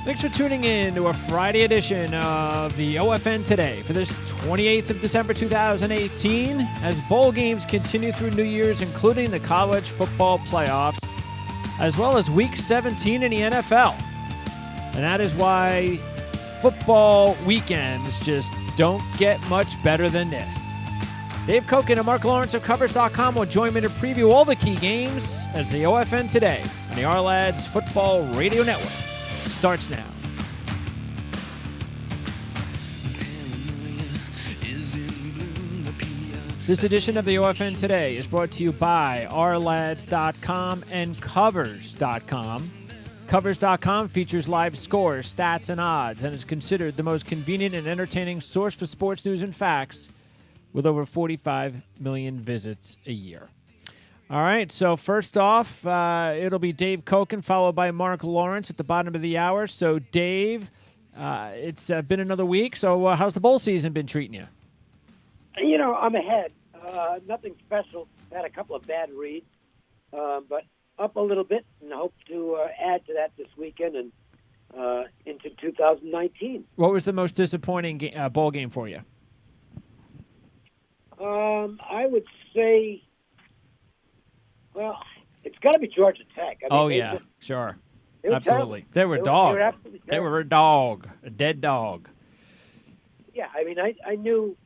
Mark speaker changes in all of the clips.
Speaker 1: Thanks for tuning in to a Friday edition of the OFN Today for this 28th of December 2018 as bowl games continue through New Year's, including the college football playoffs, as well as Week 17 in the NFL. And that is why football weekends just don't get much better than this. Dave Cokin and Marc Lawrence of Covers.com will join me to preview all the key games as the OFN Today on the Our-Lads Football Radio Network starts now. This edition of the OFN Today is brought to you by ourlads.com and Covers.com. Covers.com features live scores, stats, and odds, and is considered the most convenient and entertaining source for sports news and facts with over 45 million visits a year. All right, so first off, it'll be Dave Cokin, followed by Marc Lawrence at the bottom of the hour. So, Dave, it's been another week, so how's the bowl season been treating you?
Speaker 2: You know, I'm ahead. Nothing special. Had a couple of bad reads, but up a little bit, and hope to add to that this weekend and into 2019.
Speaker 1: What was the most disappointing bowl game for you?
Speaker 2: I would say, well, it's got to be Georgia Tech. I mean,
Speaker 1: sure.
Speaker 2: Absolutely.
Speaker 1: They were dog. They were a dog, a dead dog.
Speaker 2: Yeah, I mean, I knew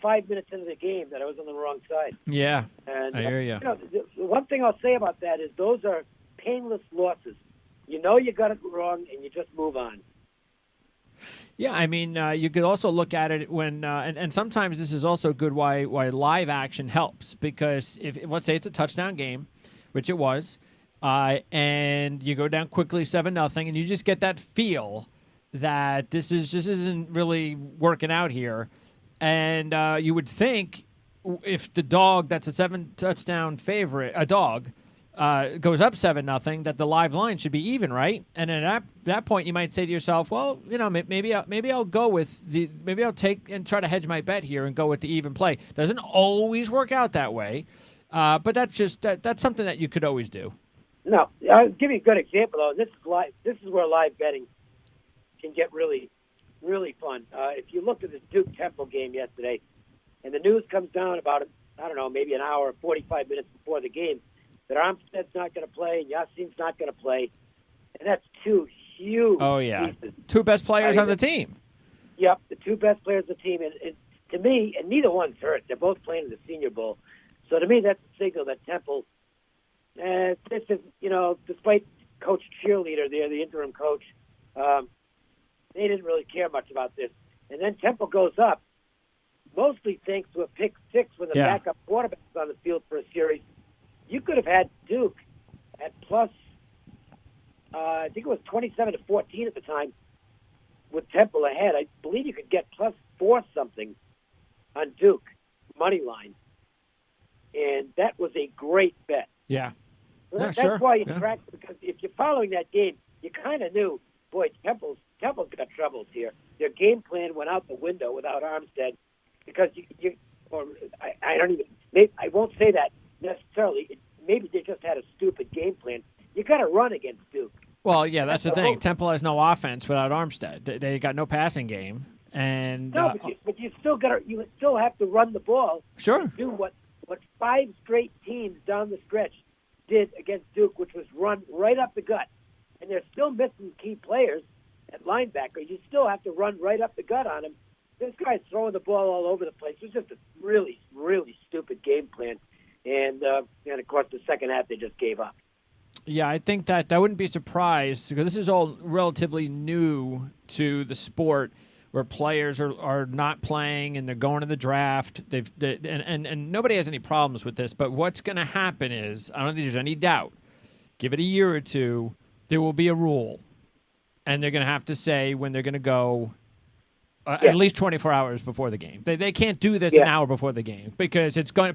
Speaker 2: 5 minutes into the game that I was on the wrong side.
Speaker 1: Yeah,
Speaker 2: and,
Speaker 1: I hear you.
Speaker 2: You know, the one thing I'll say about that is those are painless losses. You know you got it wrong, and you just move on.
Speaker 1: Yeah, I mean, you could also look at it when, and sometimes this is also good why live action helps, because if let's say it's a touchdown game, which it was, and you go down quickly 7-0, and you just get that feel that this isn't really working out here, and you would think if the dog that's a 7-touchdown favorite, a dog, goes up 7-0, that the live line should be even, right? And at that point, you might say to yourself, well, you know, maybe I'll go with maybe I'll take and try to hedge my bet here and go with the even play. Doesn't always work out that way, but that's just that's something that you could always do.
Speaker 2: No, I'll give you a good example though. This is live. This is where live betting can get really, really fun. If you looked at the Duke Temple game yesterday, and the news comes down about maybe an hour, 45 minutes before the game, that Armstead's not going to play and Yassine's not going to play. And that's two huge pieces.
Speaker 1: Two best players on the team.
Speaker 2: Yep, the two best players on the team. And to me, and neither one's hurt. They're both playing in the Senior Bowl. So to me, that's a signal that Temple, this is, you know, despite Coach Cheerleader there, the interim coach, they didn't really care much about this. And then Temple goes up, mostly thanks to a pick six when the backup quarterback was on the field for a series. You could have had Duke at plus, I think it was 27-14 at the time, with Temple ahead. I believe you could get plus 4 something on Duke money line, and that was a great bet.
Speaker 1: Yeah,
Speaker 2: That's why you track, because if you're following that game, you kind of knew, boy, Temple's got troubles here. Their game plan went out the window without Armstead, because I won't say that necessarily. Maybe they just had a stupid game plan. You got to run against Duke.
Speaker 1: Well, yeah, that's the thing. Temple has no offense without Armstead. They got no passing game, and
Speaker 2: but you still have to run the ball.
Speaker 1: Sure.
Speaker 2: Do what 5 straight teams down the stretch did against Duke, which was run right up the gut, and they're still missing key players at linebacker. You still have to run right up the gut on him. This guy's throwing the ball all over the place. It was just a really, really stupid game plan. And of course, the second half, they just gave up.
Speaker 1: Yeah, I think that wouldn't be surprised, because this is all relatively new to the sport, where players are not playing and they're going to the draft. And nobody has any problems with this. But what's going to happen is, I don't think there's any doubt, give it a year or two, there will be a rule. And they're going to have to say when they're going to go at least 24 hours before the game. They can't do this an hour before the game, because it's going.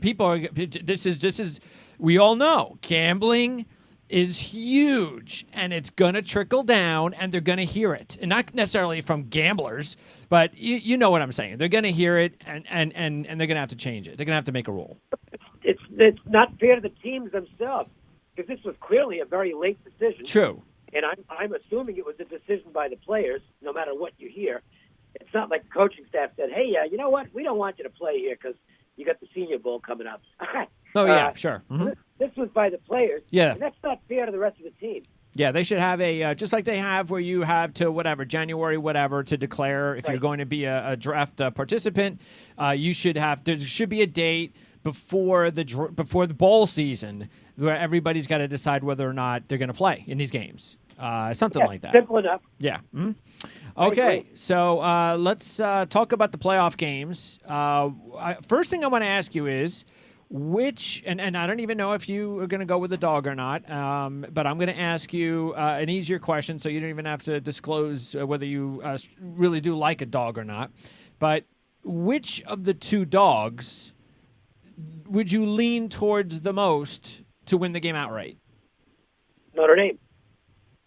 Speaker 1: This is. We all know gambling is huge, and it's going to trickle down, and they're going to hear it, and not necessarily from gamblers, but you know what I'm saying. They're going to hear it, and they're going to have to change it. They're going to have to make a rule.
Speaker 2: It's not fair to the teams themselves, because this was clearly a very late decision.
Speaker 1: True.
Speaker 2: And I'm assuming it was a decision by the players, no matter what you hear. It's not like the coaching staff said, hey, you know what? We don't want you to play here because you got the Senior Bowl coming up.
Speaker 1: Oh, yeah, sure. Mm-hmm.
Speaker 2: This was by the players.
Speaker 1: Yeah.
Speaker 2: And that's not fair to the rest of the team.
Speaker 1: Yeah, they should have a just like they have where you have to January to declare if you're going to be a draft participant. You should have there should be a date before the bowl season where everybody's got to decide whether or not they're going to play in these games. Something like that.
Speaker 2: Simple enough.
Speaker 1: Yeah. Mm-hmm. Okay, so let's talk about the playoff games. First thing I want to ask you is, which, and I don't even know if you are going to go with the dog or not, but I'm going to ask you an easier question so you don't even have to disclose whether you really do like a dog or not. But which of the two dogs would you lean towards the most to win the game outright?
Speaker 2: Notre Dame.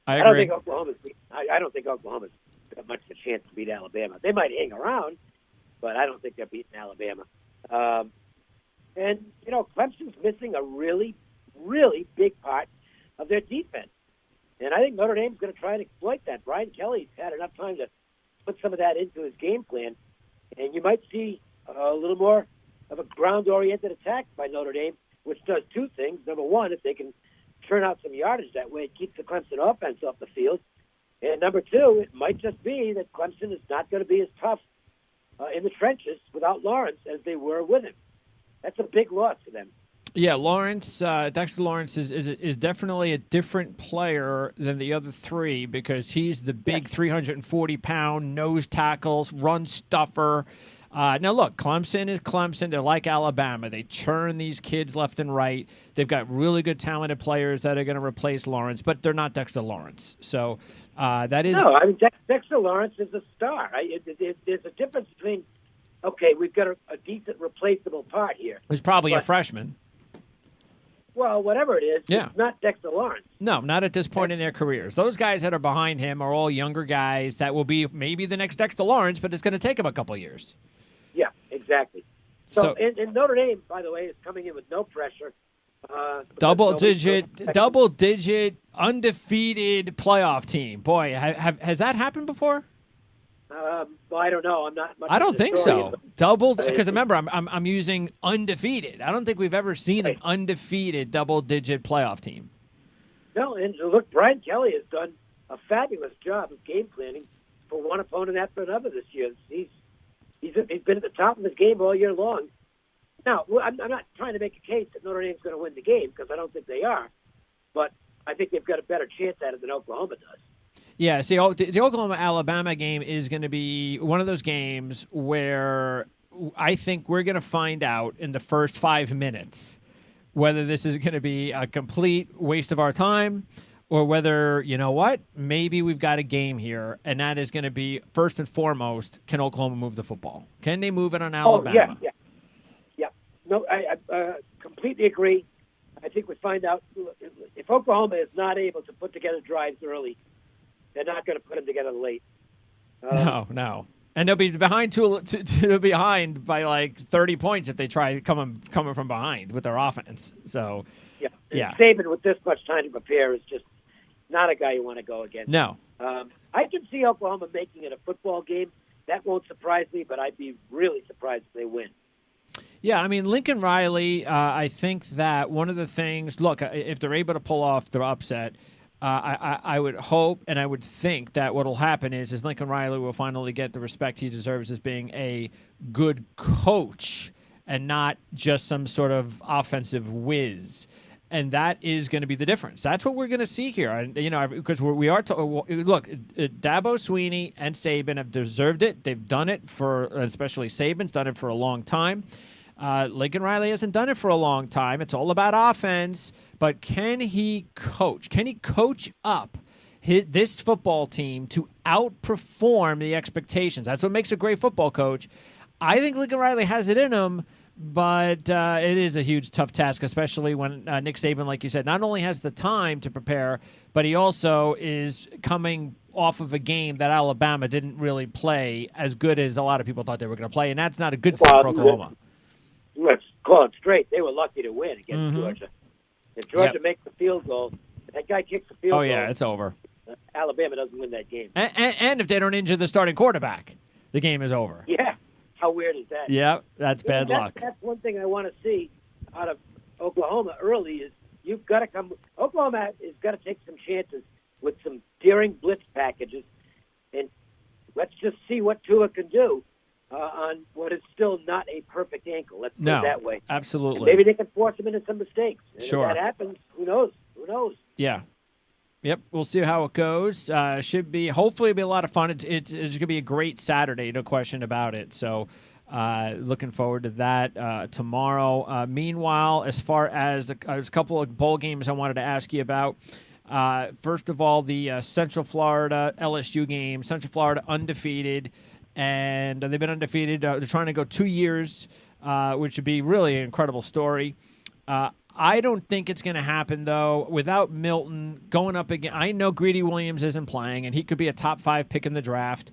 Speaker 1: I
Speaker 2: don't
Speaker 1: agree.
Speaker 2: think I don't think Oklahoma's got much of a chance to beat Alabama. They might hang around, but I don't think they're beating Alabama. And, Clemson's missing a really, really big part of their defense. And I think Notre Dame's going to try and exploit that. Brian Kelly's had enough time to put some of that into his game plan. And you might see a little more of a ground-oriented attack by Notre Dame, which does two things. Number one, if they can turn out some yardage that way, it keeps the Clemson offense off the field. And number two, it might just be that Clemson is not going to be as tough in the trenches without Lawrence as they were with him. That's a big loss for them.
Speaker 1: Yeah, Dexter Lawrence is definitely a different player than the other three because he's the big 340-pound nose tackles, run stuffer. Now, look, Clemson is Clemson. They're like Alabama. They churn these kids left and right. They've got really good, talented players that are going to replace Lawrence, but they're not Dexter Lawrence. So that is...
Speaker 2: No, I mean, Dexter Lawrence is a star. There's a difference between, okay, we've got a decent replaceable part here.
Speaker 1: He's probably a freshman.
Speaker 2: Well, whatever it is, it's not Dexter Lawrence.
Speaker 1: No, not at this point in their careers. Those guys that are behind him are all younger guys that will be maybe the next Dexter Lawrence, but it's going to take him a couple of years.
Speaker 2: Yeah, exactly. So and Notre Dame, by the way, is coming in with no pressure. Double digit, undefeated playoff team. Boy, has that happened before? Well, I don't know. I'm not much.
Speaker 1: I don't think so. Because remember, I'm using undefeated. I don't think we've ever seen an undefeated double-digit playoff team.
Speaker 2: No, and look, Brian Kelly has done a fabulous job of game planning for one opponent after another this year. He's been at the top of his game all year long. Now, I'm not trying to make a case that Notre Dame's going to win the game because I don't think they are, but I think they've got a better chance at it than Oklahoma does.
Speaker 1: Yeah, see, the Oklahoma-Alabama game is going to be one of those games where I think we're going to find out in the first 5 minutes whether this is going to be a complete waste of our time or whether, you know what, maybe we've got a game here, and that is going to be, first and foremost, can Oklahoma move the football? Can they move it on Alabama?
Speaker 2: Yeah. No, I completely agree. I think we find out if Oklahoma is not able to put together drives early, they're not going to put them together late.
Speaker 1: No. And they'll be behind they'll be behind by like 30 points if they try coming from behind with their offense. So, yeah.
Speaker 2: Saban with this much time to prepare is just not a guy you want to go against.
Speaker 1: No.
Speaker 2: I can see Oklahoma making it a football game. That won't surprise me, but I'd be really surprised if they win.
Speaker 1: Yeah, I mean, Lincoln Riley, I think that one of the things, look, if they're able to pull off their upset, I would hope and I would think that what will happen is Lincoln Riley will finally get the respect he deserves as being a good coach and not just some sort of offensive whiz. And that is going to be the difference. That's what we're going to see here. And, because look, Dabo Swinney and Saban have deserved it. They've done it especially Saban's done it for a long time. Lincoln Riley hasn't done it for a long time. It's all about offense. But can he coach? Can he coach up this football team to outperform the expectations? That's what makes a great football coach. I think Lincoln Riley has it in him. But it is a huge, tough task, especially when Nick Saban, like you said, not only has the time to prepare, but he also is coming off of a game that Alabama didn't really play as good as a lot of people thought they were going to play, and that's not a good thing for Oklahoma.
Speaker 2: Let's call it straight. They were lucky to win against Georgia. If Georgia makes the field goal, that guy kicks the field goal.
Speaker 1: Oh, yeah, it's over.
Speaker 2: Alabama doesn't win that game.
Speaker 1: And if they don't injure the starting quarterback, the game is over.
Speaker 2: Yeah. How weird is that?
Speaker 1: Yeah, that's bad luck.
Speaker 2: That's one thing I want to see out of Oklahoma early is you've got to come. Oklahoma has got to take some chances with some daring blitz packages, and let's just see what Tua can do on what is still not a perfect ankle. Let's put it that way.
Speaker 1: Absolutely.
Speaker 2: And maybe they can force him into some mistakes. And
Speaker 1: sure.
Speaker 2: If that happens, who knows? Who knows?
Speaker 1: Yeah. Yep, we'll see how it goes. Hopefully, it'll be a lot of fun. It's going to be a great Saturday, no question about it. So, looking forward to that tomorrow. Meanwhile, as far as there's a couple of bowl games I wanted to ask you about. First of all, the Central Florida LSU game. Central Florida undefeated, and they've been undefeated. They're trying to go 2 years, which would be really an incredible story. I don't think it's going to happen, though, without Milton going up again. I know Greedy Williams isn't playing, and he could be a top 5 pick in the draft.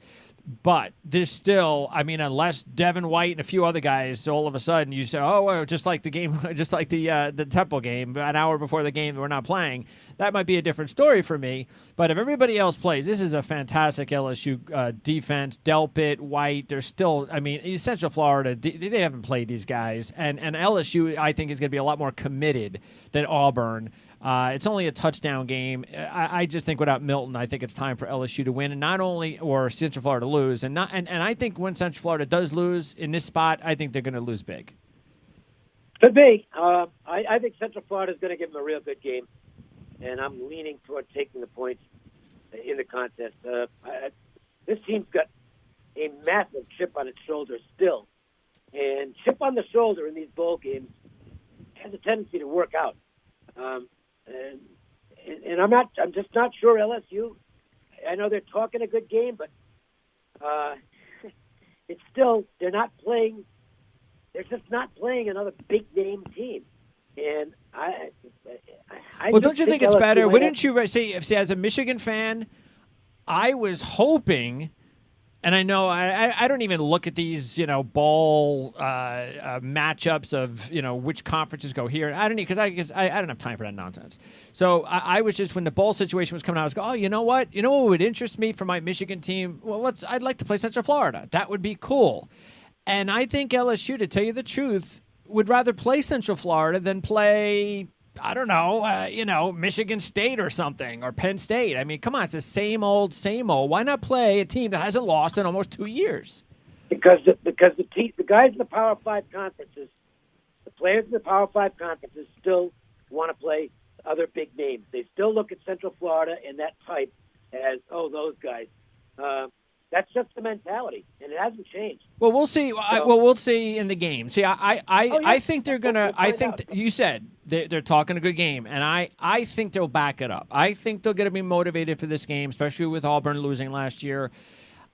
Speaker 1: But there's still, unless Devin White and a few other guys, all of a sudden you say, oh, well, just like the game, just like the Temple game, an hour before the game we're not playing, that might be a different story for me. But if everybody else plays, this is a fantastic LSU defense. Delpit, White, they're still, Central Florida, they haven't played these guys. And LSU, I think, is going to be a lot more committed than Auburn. It's only a touchdown game. I just think without Milton, I think it's time for LSU to win, and not only or Central Florida to lose. And I think when Central Florida does lose in this spot, I think they're going to lose big.
Speaker 2: Could be. I think Central Florida is going to give them a real good game, and I'm leaning toward taking the points in the contest. This team's got a massive chip on its shoulder still, and chip on the shoulder in these bowl games has a tendency to work out. And I'm just not sure LSU. I know they're talking a good game, but it's still they're not playing. They're just not playing another big name team. And I
Speaker 1: well, don't you think it's better? Wouldn't you say as a Michigan fan, I was hoping. And I know I don't even look at these, ball matchups of, which conferences go here. I don't need because I don't have time for that nonsense. So I was just when the bowl situation was coming out, I was going, oh, you know what? You know what would interest me for my Michigan team? Well, I'd like to play Central Florida. That would be cool. And I think LSU, to tell you the truth, would rather play Central Florida than play. I don't know, Michigan State or something, or Penn State. Come on, it's the same old, same old. Why not play a team that hasn't lost in almost 2 years? Because the guys in the Power 5 conferences, the players in the Power 5 conferences still want to play other big names. They still look at Central Florida and that type as, those guys. That's just the mentality, and it hasn't changed. Well, we'll see. We'll see in the game. See, I think they're gonna. I think you said they're talking a good game, and I think they'll back it up. I think they're going to be motivated for this game, especially with Auburn losing last year.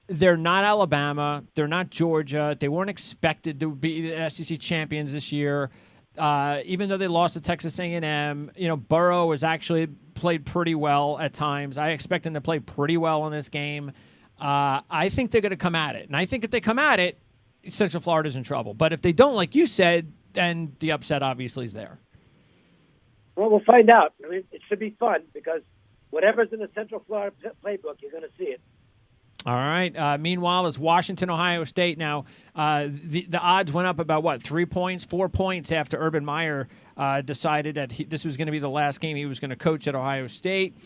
Speaker 1: They're not Alabama. They're not Georgia. They weren't expected to be the SEC champions this year, even though they lost to Texas A&M. Burrow has actually played pretty well at times. I expect them to play pretty well in this game. I think they're going to come at it. And I think if they come at it, Central Florida's in trouble. But if they don't, like you said, then the upset obviously is there.
Speaker 2: Well, we'll find out. It should be fun because whatever's in the Central Florida playbook, you're going to see it.
Speaker 1: All right. Meanwhile, is Washington, Ohio State. Now, the odds went up about, 3 points, 4 points after Urban Meyer decided that this was going to be the last game he was going to coach at Ohio State.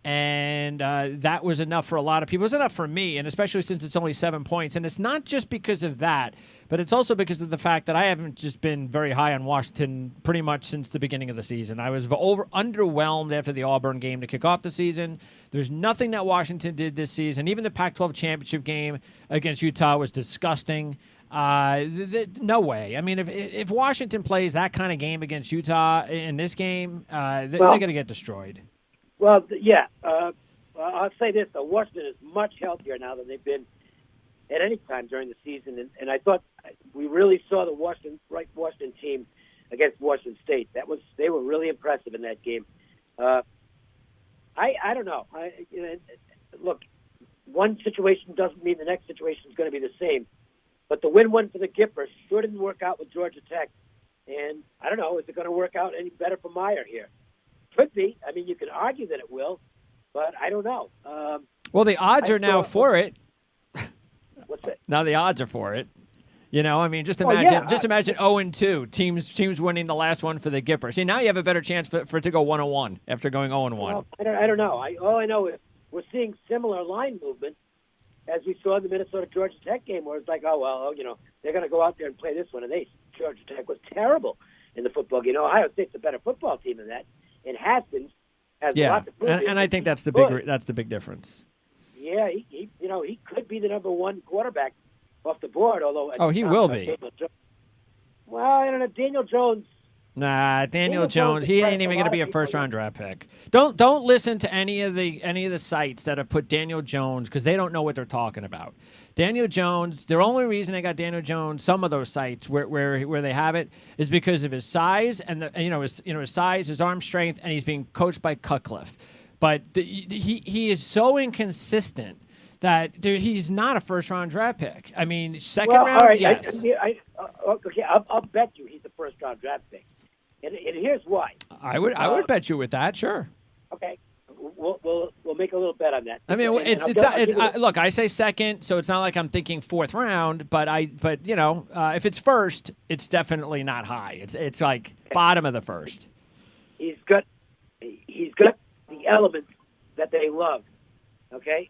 Speaker 1: And that was enough for a lot of people. It was enough for me, and especially since it's only 7 points. And it's not just because of that, but it's also because of the fact that I haven't just been very high on Washington pretty much since the beginning of the season. I was underwhelmed after the Auburn game to kick off the season. There's nothing that Washington did this season. Even the Pac-12 championship game against Utah was disgusting. No way. If Washington plays that kind of game against Utah in this game, they're going to get destroyed.
Speaker 2: Well, yeah. I'll say this, though. Washington is much healthier now than they've been at any time during the season. And I thought we really saw the Washington team against Washington State. They were really impressive in that game. I don't know. Look, one situation doesn't mean the next situation is going to be the same. But the win-win for the Gippers sure didn't work out with Georgia Tech. And I don't know, is it going to work out any better for Meyer here? Could be. You can argue that it will, but I don't know.
Speaker 1: Well, the odds are now for it.
Speaker 2: What's that?
Speaker 1: Now the odds are for it. I mean, just imagine 0-2 teams winning the last one for the Gipper. See, now you have a better chance for it to go 1-1 after going 0-1.
Speaker 2: Well, I don't know. All I know is we're seeing similar line movement as we saw in the Minnesota Georgia Tech game, where it's like, they're going to go out there and play this one, and Georgia Tech was terrible in the football game. Ohio State's a better football team than that, and Haskins has a lot to prove.
Speaker 1: And I think that's the big difference.
Speaker 2: Yeah, he could be the number one quarterback off the board, although
Speaker 1: he will be.
Speaker 2: Well, I don't know. Daniel Jones.
Speaker 1: Nah, Daniel Jones. He ain't even going to be a first-round draft pick. Don't listen to any of the sites that have put Daniel Jones, because they don't know what they're talking about. Daniel Jones. The only reason they got Daniel Jones, some of those sites where they have it, is because of his size and his size, his arm strength, and he's being coached by Cutcliffe. But he is so inconsistent that he's not a first-round draft pick. I mean, second round,
Speaker 2: all right.
Speaker 1: yes.
Speaker 2: I'll bet you he's a first-round draft pick, and here's why.
Speaker 1: I would bet you with that, sure.
Speaker 2: Okay, we'll make a little bet on that.
Speaker 1: I mean, look, I say second, so it's not like I'm thinking fourth round, but if it's first, it's definitely not high. It's like bottom of the first.
Speaker 2: He's got the elements that they love. Okay.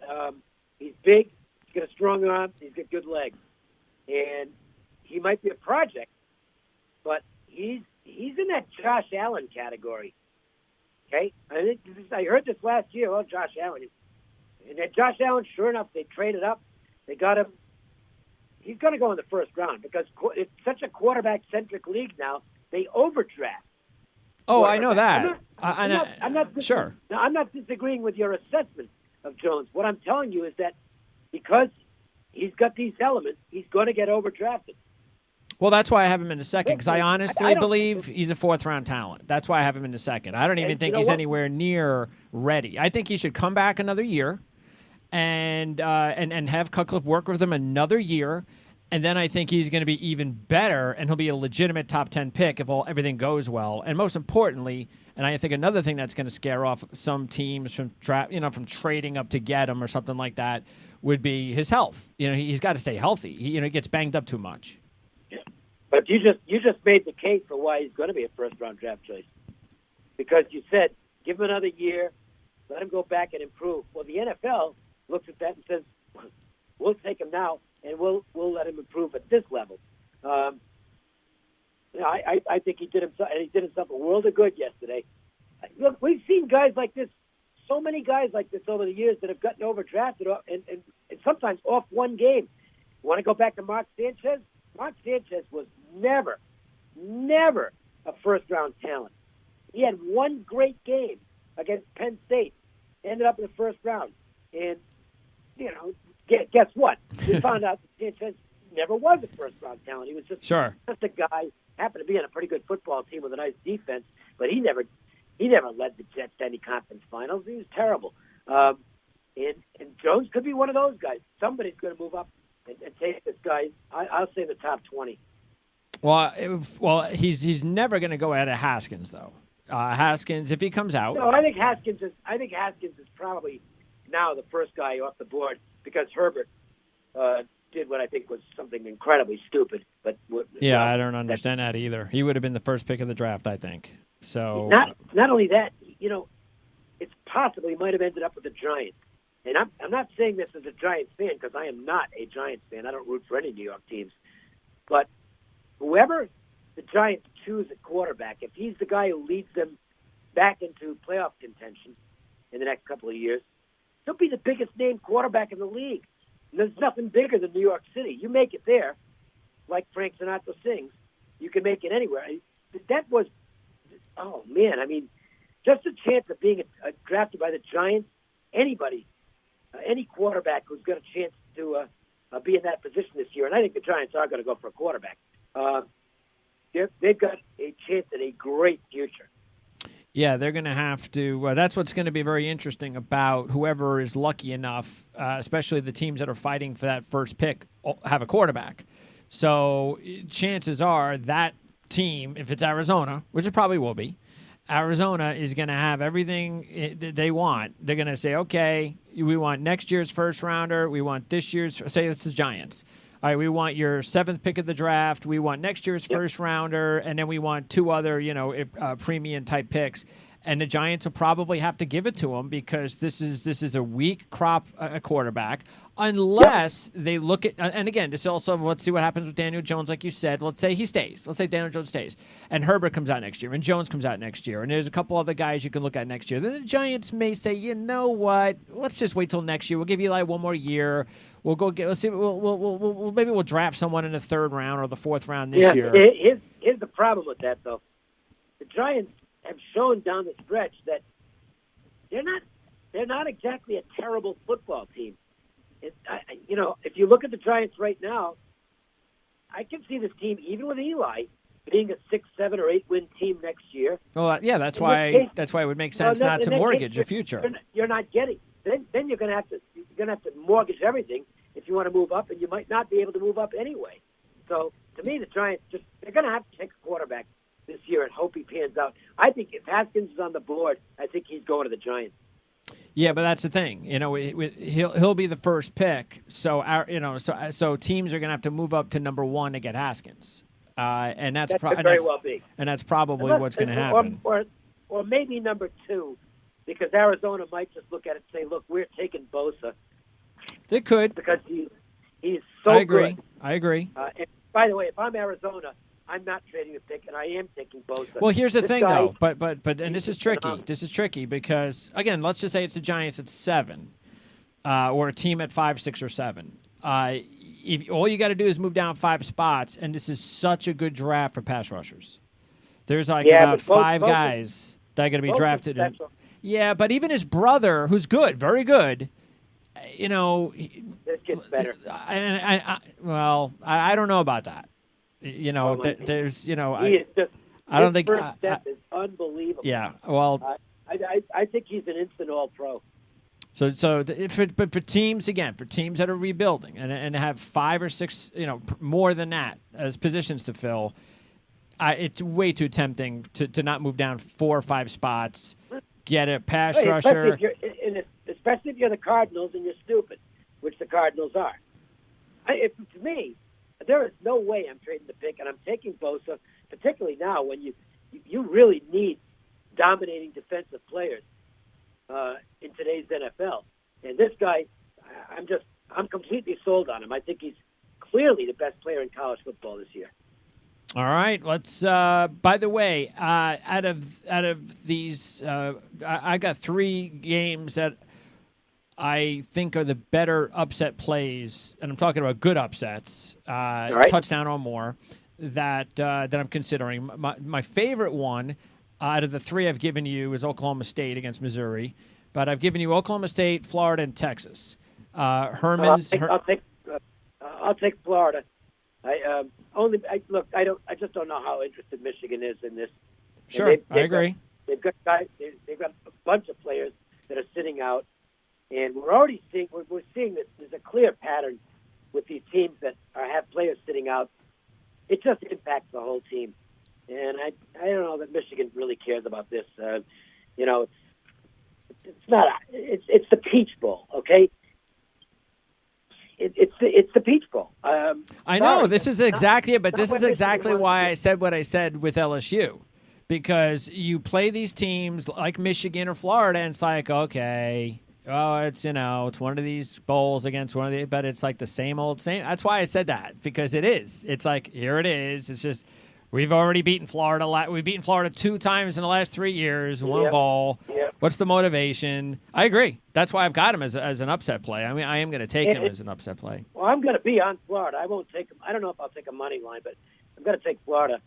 Speaker 2: He's big. He's got a strong arm. He's got good legs, and he might be a project, but he's in that Josh Allen category. Okay, I heard this last year. Oh, Josh Allen, and then Josh Allen. Sure enough, they traded up. They got him. He's going to go in the first round because it's such a quarterback-centric league now. They overdraft.
Speaker 1: Oh, I know that.
Speaker 2: I'm not
Speaker 1: sure.
Speaker 2: Now, I'm not disagreeing with your assessment of Jones. What I'm telling you is that because he's got these elements, he's going to get overdrafted.
Speaker 1: Well, that's why I have him in the second, because I honestly believe he's a fourth-round talent. That's why I have him in the second. I don't even think he's anywhere near ready. I think he should come back another year and have Cutcliffe work with him another year, and then I think he's going to be even better, and he'll be a legitimate top 10 pick if everything goes well. And most importantly, and I think another thing that's going to scare off some teams from from trading up to get him or something like that would be his health. He's got to stay healthy. He gets banged up too much.
Speaker 2: Yeah. But you just made the case for why he's going to be a first-round draft choice, because you said give him another year, let him go back and improve. Well, the NFL looks at that and says, we'll take him now, and we'll let him improve at this level. I think he did himself a world of good yesterday. Look, we've seen guys like this, so many guys like this over the years that have gotten overdrafted and sometimes off one game. You want to go back to Marc Sanchez? Marc Sanchez was never a first-round talent. He had one great game against Penn State, ended up in the first round. And, guess what? We found out that Sanchez never was a first-round talent. He was just a guy, happened to be on a pretty good football team with a nice defense, but he never led the Jets to any conference finals. He was terrible. And Jones could be one of those guys. Somebody's going to move up and take this guy. I'll say the top 20.
Speaker 1: Well, he's never going to go ahead of Haskins, though. Haskins, if he comes out.
Speaker 2: No, I think Haskins is probably now the first guy off the board because Herbert did what I think was something incredibly stupid. But
Speaker 1: I don't understand that either. He would have been the first pick of the draft, I think. So
Speaker 2: not only that, it's possible he might have ended up with the Giants. And I'm not saying this as a Giants fan because I am not a Giants fan. I don't root for any New York teams. But whoever the Giants choose at quarterback, if he's the guy who leads them back into playoff contention in the next couple of years, he'll be the biggest named quarterback in the league. And there's nothing bigger than New York City. You make it there, like Frank Sinatra sings, you can make it anywhere. That was, oh, man, I mean, just a chance of being drafted by the Giants, anybody, any quarterback who's got a chance to be in that position this year, and I think the Giants are going to go for a quarterback, they've got a chance at a great future.
Speaker 1: Yeah, they're going to have to. That's what's going to be very interesting about whoever is lucky enough, especially the teams that are fighting for that first pick, have a quarterback. So chances are that team, if it's Arizona, which it probably will be, Arizona is going to have everything they want. They're going to say, okay, we want next year's first rounder. We want this year's, say it's the Giants. All right, we want your 7th pick of the draft. We want next year's first rounder, and then we want 2 other, premium type picks. And the Giants will probably have to give it to him because this is a weak crop quarterback. Unless they look at, and again, this also, let's see what happens with Daniel Jones, like you said. Let's say he stays. Let's say Daniel Jones stays. And Herbert comes out next year, and Jones comes out next year, and there's a couple other guys you can look at next year. Then the Giants may say, you know what? Let's just wait till next year. We'll give Eli one more year. We'll go get, let's see, maybe we'll draft someone in the 3rd round or the 4th round this year.
Speaker 2: Here's the problem with that, though. The Giants have shown down the stretch that they're not exactly a terrible football team. If you look at the Giants right now, I can see this team, even with Eli, being a 6, 7, or 8 win team next year.
Speaker 1: Well, that's why it would make sense not to mortgage a future.
Speaker 2: You're not getting. Then you're going to have to mortgage everything if you want to move up, and you might not be able to move up anyway. So to me, the Giants they're going to have to take a quarterback this year and hope he pans out. I think if Haskins is on the board, I think he's going to the Giants.
Speaker 1: Yeah, but that's the thing. He'll be the first pick. So so teams are going to have to move up to number 1 to get Haskins, and that could very well be. And that's probably what's going to happen.
Speaker 2: Or maybe number 2, because Arizona might just look at it and say, "Look, we're taking Bosa."
Speaker 1: They could,
Speaker 2: because he's so good.
Speaker 1: I agree.
Speaker 2: And by the way, if I'm Arizona, I'm not trading a pick, and I am taking Bosa.
Speaker 1: Well, here's the thing, though. But and this is tricky. This is tricky because, again, let's just say it's the Giants at 7, or a team at 5, 6, or 7. If all you got to do is move down 5 spots, and this is such a good draft for pass rushers. There's about 5 guys that are going to be drafted. Yeah, but even his brother, who's good, very good.
Speaker 2: This gets better.
Speaker 1: I don't know about that. There's,
Speaker 2: he is just.
Speaker 1: I don't think.
Speaker 2: First step is unbelievable.
Speaker 1: Yeah, well,
Speaker 2: I think he's an instant All-Pro.
Speaker 1: So for teams that are rebuilding and have 5 or 6, more than that as positions to fill, it's way too tempting to not move down 4 or 5 spots, get a pass rusher.
Speaker 2: Especially if you're the Cardinals and you're stupid, which the Cardinals are. To me, there is no way I'm trading the pick, and I'm taking Bosa, particularly now when you really need dominating defensive players in today's NFL. And this guy, I'm completely sold on him. I think he's clearly the best player in college football this year.
Speaker 1: All right, let's. By the way, out of these, I got 3 games that I think are the better upset plays, and I'm talking about good upsets, touchdown or more, that I'm considering. My favorite one out of the 3 I've given you is Oklahoma State against Missouri, but I've given you Oklahoma State, Florida, and Texas. I'll take Florida. I just don't know how interested Michigan is in this. Sure, I agree.
Speaker 2: They've got guys. They've got a bunch of players that are sitting out. And we're seeing that there's a clear pattern with these teams that have players sitting out. It just impacts the whole team. And I don't know that Michigan really cares about this. It's not. It's the Peach Bowl, okay? It's the Peach Bowl.
Speaker 1: I know this is exactly it, but this is exactly why I said what I said with LSU, because you play these teams like Michigan or Florida, and it's like, okay. Oh, it's one of these bowls against one of the, but it's like the same. That's why I said that, because it is. It's like, here it is. It's just, we've already beaten Florida. We've beaten Florida 2 times in the last 3 years, one bowl. Yep. What's the motivation? I agree. That's why I've got him as an upset play. I mean, I am going to take him as an upset play.
Speaker 2: Well, I'm going to be on Florida. I won't take him. I don't know if I'll take a money line, but I'm going to take Florida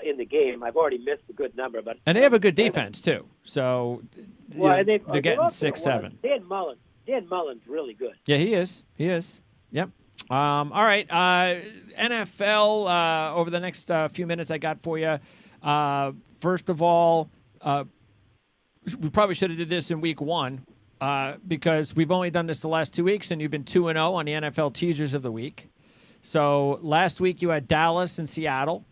Speaker 2: in the game. I've already missed a good number, but
Speaker 1: they have a good defense too. So they're getting 6, 7.
Speaker 2: Dan Mullen's really good.
Speaker 1: Yeah, he is. Yep. All right. NFL over the next few minutes I got for you. First of all, we probably should have did this in week 1 because we've only done this the last 2 weeks, and you've been 2-0 on the NFL teasers of the week. So last week you had Dallas and Seattle.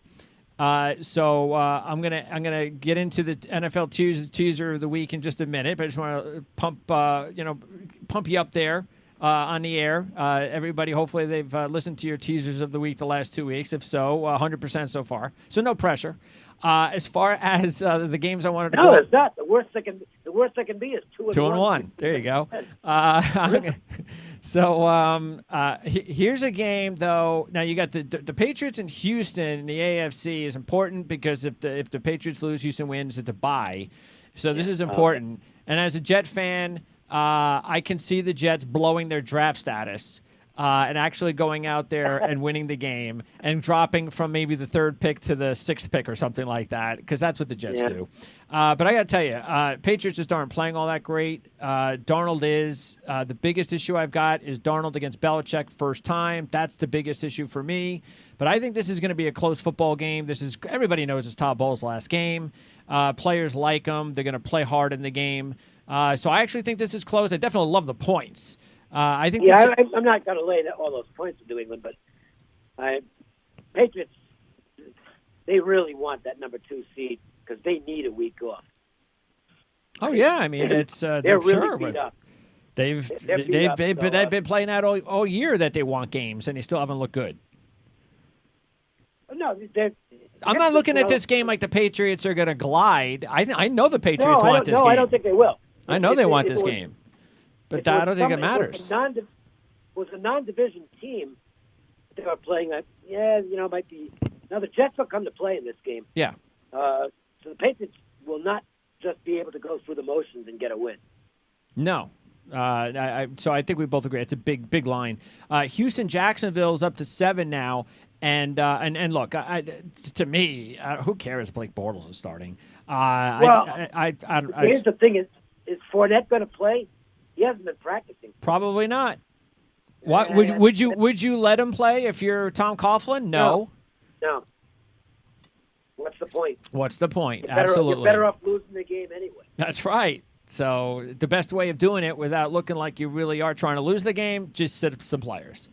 Speaker 1: So I'm gonna get into the NFL teaser of the week in just a minute, but I just want to pump you up there on the air. Everybody, hopefully they've listened to your teasers of the week the last 2 weeks. If so, 100% so far. So no pressure. As far as the games I wanted to
Speaker 2: no, it's not. The worst that can be is 2-1.
Speaker 1: There you go. Here's a game though. Now you got the Patriots in Houston in the AFC is important because if the Patriots lose, Houston wins, it's a bye. So this is important. And as a Jet fan, I can see the Jets blowing their draft status. And actually going out there and winning the game and dropping from maybe the 3rd pick to the 6th pick or something like that, because that's what the Jets do. But I got to tell you, Patriots just aren't playing all that great. Darnold is. The biggest issue I've got is Darnold against Belichick first time. That's the biggest issue for me. But I think this is going to be a close football game. Everybody knows it's Todd Bowles' last game. Players like him. They're going to play hard in the game. So I actually think this is close. I definitely love the points. I think.
Speaker 2: Yeah, I'm not going to lay all those points to New England, but Patriots, they really want that number 2 seed because they need a week off.
Speaker 1: Oh yeah, I mean it's
Speaker 2: they're really beat up.
Speaker 1: They've been playing out all year that they want games, and they still haven't looked good.
Speaker 2: No,
Speaker 1: I'm not looking at this game like the Patriots are going to glide. I know the Patriots want this game.
Speaker 2: No, I don't think they will.
Speaker 1: I know they want this game. But I don't think it matters.
Speaker 2: It was a non-division team they were playing. Might be. Now, the Jets will come to play in this game.
Speaker 1: Yeah.
Speaker 2: So the Patriots will not just be able to go through the motions and get a win.
Speaker 1: No. So I think we both agree. It's a big line. Houston, Jacksonville is up to 7 now. And look, to me, who cares? Blake Bortles is starting.
Speaker 2: Here's the thing: is Fournette going to play? He hasn't been practicing.
Speaker 1: Probably not. What would you let him play if you're Tom Coughlin? No. What's the point? Absolutely.
Speaker 2: You're better off losing the game anyway.
Speaker 1: That's right. So the best way of doing it without looking like you really are trying to lose the game, just sit up some players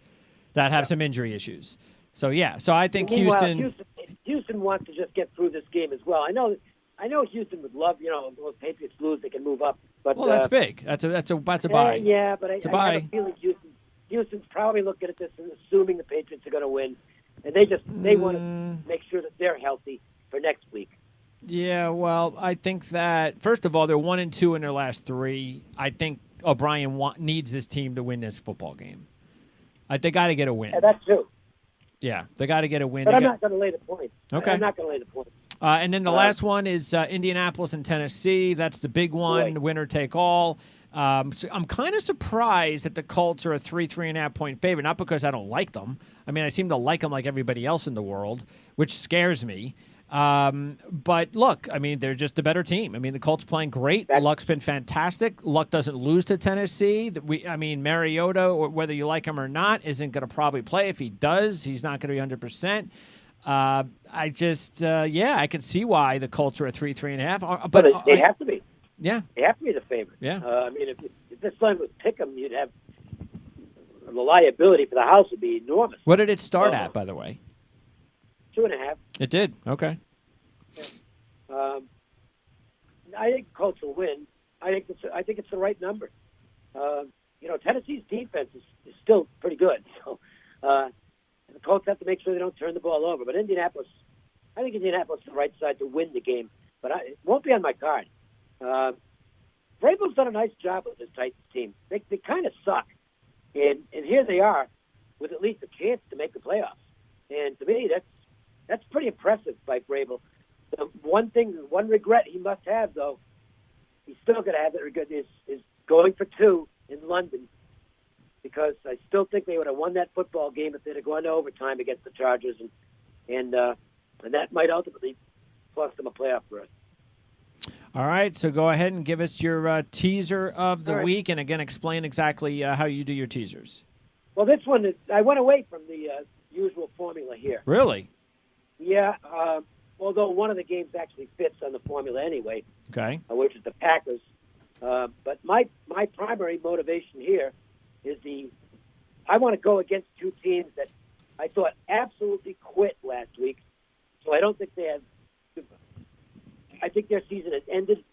Speaker 1: that have some injury issues. So I think Houston
Speaker 2: wants to just get through this game as well. I know Houston would love, those Patriots lose, they can move up. But
Speaker 1: that's big. That's a buy.
Speaker 2: Yeah, but I have a feeling Houston's probably looking at this and assuming the Patriots are going to win, and they want to make sure that they're healthy for next week.
Speaker 1: Yeah, well, I think that first of all, they're 1-2 in their last 3. I think O'Brien needs this team to win this football game. They got to get a win.
Speaker 2: Yeah, that's true.
Speaker 1: Yeah, they got to get a win.
Speaker 2: But I'm not going to lay the points.
Speaker 1: Okay.
Speaker 2: I'm not going to lay the points.
Speaker 1: And then the last one is Indianapolis and Tennessee. That's the big one,
Speaker 2: right.
Speaker 1: Winner take all. So I'm kind of surprised that the Colts are a 3.5 point favorite, not because I don't like them. I mean, I seem to like them like everybody else in the world, which scares me. But look, I mean, they're just a better team. I mean, the Colts playing great. Luck's been fantastic. Luck doesn't lose to Tennessee. Mariota, whether you like him or not, isn't going to probably play. If he does, he's not going to be 100%. I can see why the Colts are at 3.5.
Speaker 2: But they have to be.
Speaker 1: Yeah.
Speaker 2: They have to be the favorite.
Speaker 1: Yeah.
Speaker 2: If this line was pick 'em, you'd have the liability for the house would be enormous.
Speaker 1: What did it start at, by the way?
Speaker 2: 2.5.
Speaker 1: It did. Okay.
Speaker 2: Yeah. I think Colts will win. I think it's the right number. Tennessee's defense is still pretty good. So the Colts have to make sure they don't turn the ball over. But I think Indianapolis is the right side to win the game. But it won't be on my card. Vrabel's done a nice job with this Titans team. They kind of suck, and here they are with at least a chance to make the playoffs. And to me, that's pretty impressive by Vrabel. The one regret he must have, though, he's still going to have that regret, is going for 2 in London, because I still think they would have won that football game if they'd have gone to overtime against the Chargers, and that might ultimately cost them a playoff berth.
Speaker 1: All right, so go ahead and give us your teaser of the week, and again, explain exactly how you do your teasers.
Speaker 2: Well, this one, I went away from the usual formula here.
Speaker 1: Really?
Speaker 2: Yeah, although one of the games actually fits on the formula anyway,
Speaker 1: okay,
Speaker 2: which is the Packers. But my primary motivation here is I want to go against 2 teams that I thought absolutely quit last week. So I don't think they have. I think their season has ended,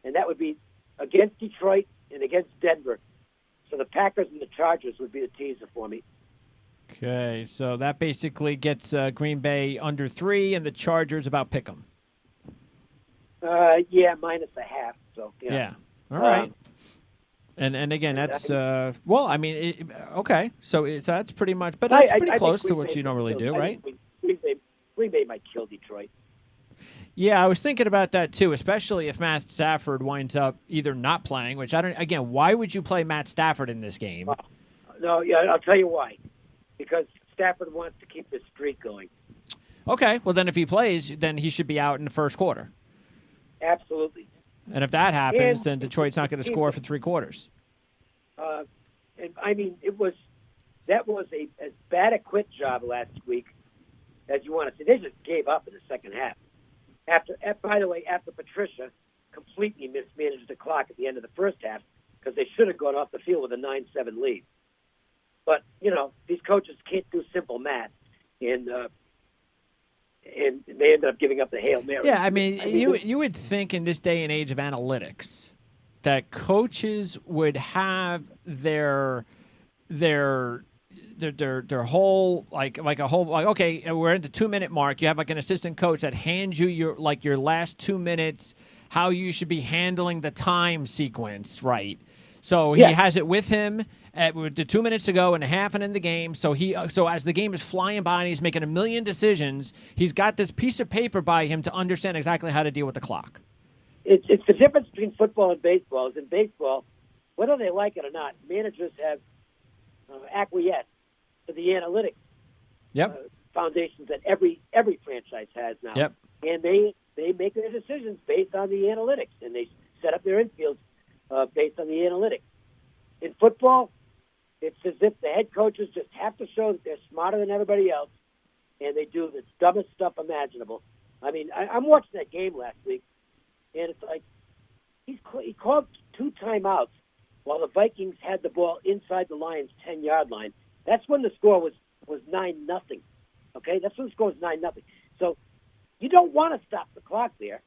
Speaker 2: and that would be against Detroit and against Denver. So the Packers and the Chargers would be the teaser for me.
Speaker 1: Okay, so that basically gets Green Bay under 3, and the Chargers about pick 'em.
Speaker 2: Yeah, minus a half. So
Speaker 1: yeah. All right. And again, that's well. I mean, okay. So that's pretty much, but that's pretty close to what you normally do, right?
Speaker 2: Green Bay might kill Detroit.
Speaker 1: Yeah, I was thinking about that too, especially if Matt Stafford winds up either not playing, which I don't. Again, why would you play Matt Stafford in this game?
Speaker 2: No, yeah, I'll tell you why. Because Stafford wants to keep his streak going.
Speaker 1: Okay, well then if he plays, then he should be out in the first quarter.
Speaker 2: Absolutely.
Speaker 1: And if that happens, then Detroit's not going to score for 3 quarters.
Speaker 2: And I mean, that was as bad a quit job last week as you want to see. They just gave up in the second half. By the way, after Patricia completely mismanaged the clock at the end of the first half because they should have gone off the field with a 9-7 lead. But these coaches can't do simple math, and they ended up giving up the Hail Mary.
Speaker 1: Yeah, I mean, you would think in this day and age of analytics that coaches would have their whole okay, we're at the 2-minute mark. You have like an assistant coach that hands you your last 2 minutes, how you should be handling the time sequence, right? So he has it with him with the 2 minutes to go and a half and in the game. So as the game is flying by and he's making a million decisions, he's got this piece of paper by him to understand exactly how to deal with the clock.
Speaker 2: It's the difference between football and baseball. Is in baseball, whether they like it or not, managers have acquiesced to the analytics foundations that every franchise has now.
Speaker 1: Yep.
Speaker 2: And they make their decisions based on the analytics, and they set up their infields based on the analytics. In football, it's as if the head coaches just have to show that they're smarter than everybody else, and they do the dumbest stuff imaginable. I mean, I'm watching that game last week, and it's like he called 2 timeouts while the Vikings had the ball inside the Lions' 10-yard line. That's when the score was 9-0. Okay, that's when the score was 9-0. So you don't want to stop the clock there.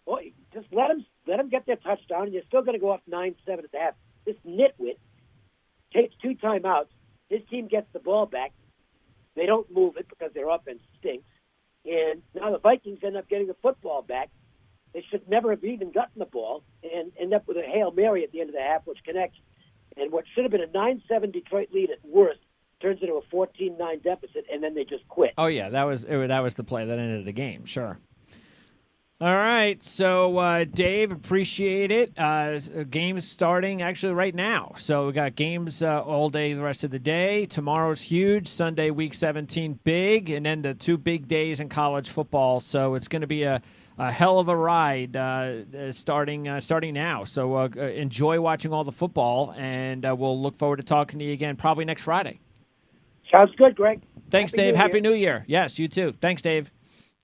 Speaker 2: Well, just let them get their touchdown, and you're still going to go up 9-7 at the half. This nitwit takes 2 timeouts. His team gets the ball back. They don't move it because their offense stinks. And now the Vikings end up getting the football back. They should never have even gotten the ball and end up with a Hail Mary at the end of the half, which connects. And what should have been a 9-7 Detroit lead at worst turns into a 14-9 deficit, and then they just quit.
Speaker 1: Oh, yeah, that was the play that ended the game, sure. All right, so Dave, appreciate it. Games starting actually right now. So we got games all day the rest of the day. Tomorrow's huge. Sunday, Week 17, big. And then the 2 big days in college football. So it's going to be a hell of a ride starting now. So enjoy watching all the football, and we'll look forward to talking to you again probably next Friday.
Speaker 2: Sounds good, Greg.
Speaker 1: Thanks, Dave. Happy New Year. Yes, you too. Thanks, Dave.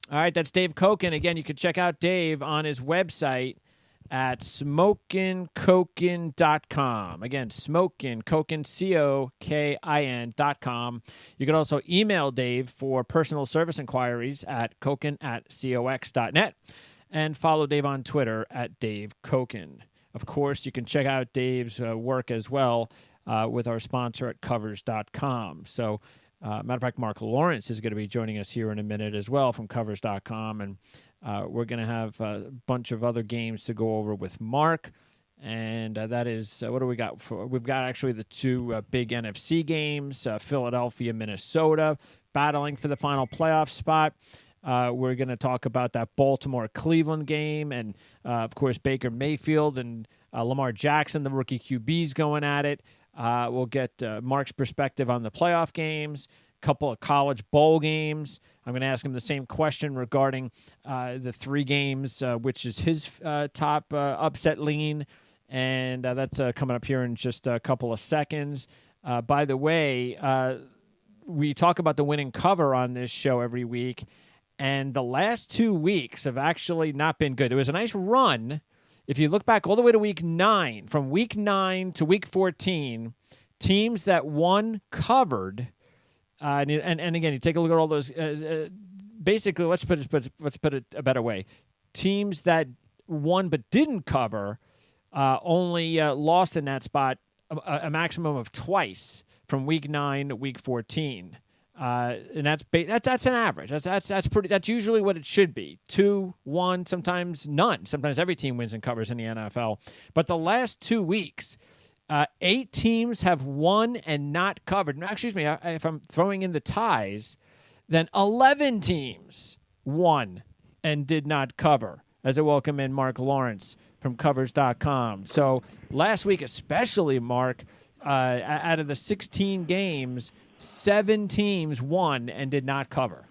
Speaker 1: All right, that's Dave Cokin. Again, you can check out Dave on his website at smokincokin.com. Again, Cokin, Cokin.com. You can also email Dave for personal service inquiries at cokin@cox.net and follow Dave on Twitter at Dave Cokin. Of course, you can check out Dave's work as well with our sponsor at covers.com. So, matter of fact, Marc Lawrence is going to be joining us here in a minute as well from covers.com. And we're going to have a bunch of other games to go over with Marc. And that is, what do we got? We've got actually the 2 big NFC games, Philadelphia, Minnesota, battling for the final playoff spot. We're going to talk about that Baltimore-Cleveland game. And, of course, Baker Mayfield and Lamar Jackson, the rookie QBs, going at it. We'll get Marc's perspective on the playoff games, a couple of college bowl games. I'm going to ask him the same question regarding the 3 games, which is his top upset lean, and that's coming up here in just a couple of seconds. By the way, we talk about the winning cover on this show every week, and the last 2 weeks have actually not been good. It was a nice run. If you look back all the way to Week 9, from Week 9 to Week 14, teams that won covered. And again, you take a look at all those basically, let's put it a better way. Teams that won but didn't cover only lost in that spot a maximum of twice from week 9 to week 14. And that's an average. That's usually what it should be. 2, 1, sometimes none. Sometimes every team wins and covers in the NFL. But the last 2 weeks, 8 teams have won and not covered. No, excuse me, if I'm throwing in the ties, then 11 teams won and did not cover. As I welcome in Marc Lawrence from Covers.com. So last week especially, Marc, out of the 16 games, 7 teams won and did not cover.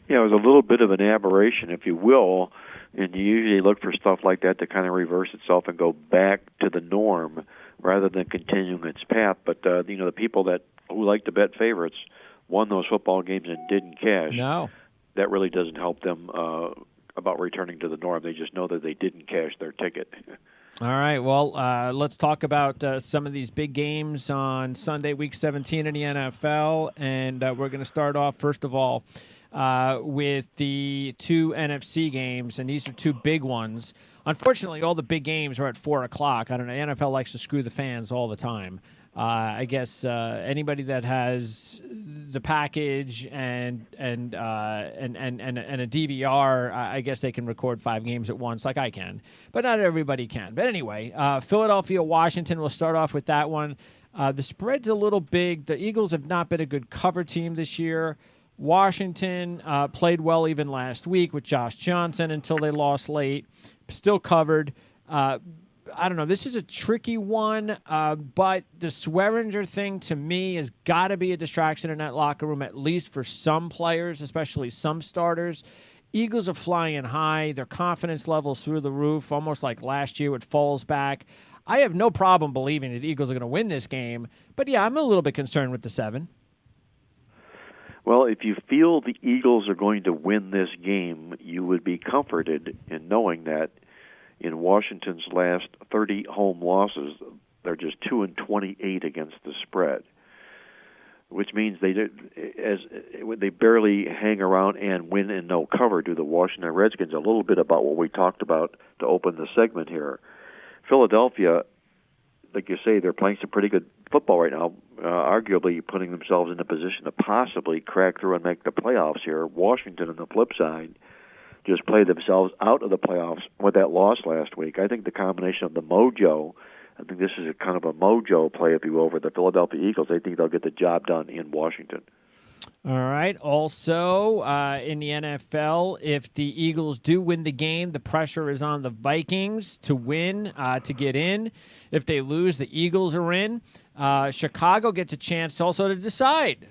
Speaker 3: Yeah, it was a little bit of an aberration, if you will, and you usually look for stuff like that to kind of reverse itself and go back to the norm rather than continuing its path. But, the people who like to bet favorites won those football games and didn't cash.
Speaker 1: No.
Speaker 3: That really doesn't help them about returning to the norm. They just know that they didn't cash their ticket.
Speaker 1: All right, well, let's talk about some of these big games on Sunday, Week 17 in the NFL, and we're going to start off, first of all, with the 2 NFC games, and these are 2 big ones. Unfortunately, all the big games are at 4 o'clock. I don't know, the NFL likes to screw the fans all the time. I guess anybody that has the package and a DVR, I guess they can record 5 games at once, like I can. But not everybody can. But anyway, Philadelphia, Washington. We'll start off with that one. The spread's a little big. The Eagles have not been a good cover team this year. Washington played well even last week with Josh Johnson until they lost late. Still covered. I don't know. This is a tricky one, but the Swearinger thing to me has got to be a distraction in that locker room, at least for some players, especially some starters. Eagles are flying high. Their confidence level's through the roof, almost like last year with falls back. I have no problem believing that the Eagles are going to win this game, but yeah, I'm a little bit concerned with the 7.
Speaker 3: Well, if you feel the Eagles are going to win this game, you would be comforted in knowing that in Washington's last 30 home losses, they're just 2-28 against the spread, which means they barely hang around and win and no cover to the Washington Redskins. A little bit about what we talked about to open the segment here. Philadelphia, like you say, they're playing some pretty good football right now, arguably putting themselves in a position to possibly crack through and make the playoffs here. Washington, on the flip side, just played themselves out of the playoffs with that loss last week. I think the combination of the mojo, I think this is a kind of a mojo play, if you will, over the Philadelphia Eagles. I think they'll get the job done in Washington.
Speaker 1: All right. Also, in the NFL, if the Eagles do win the game, the pressure is on the Vikings to win, to get in. If they lose, the Eagles are in. Chicago gets a chance also to decide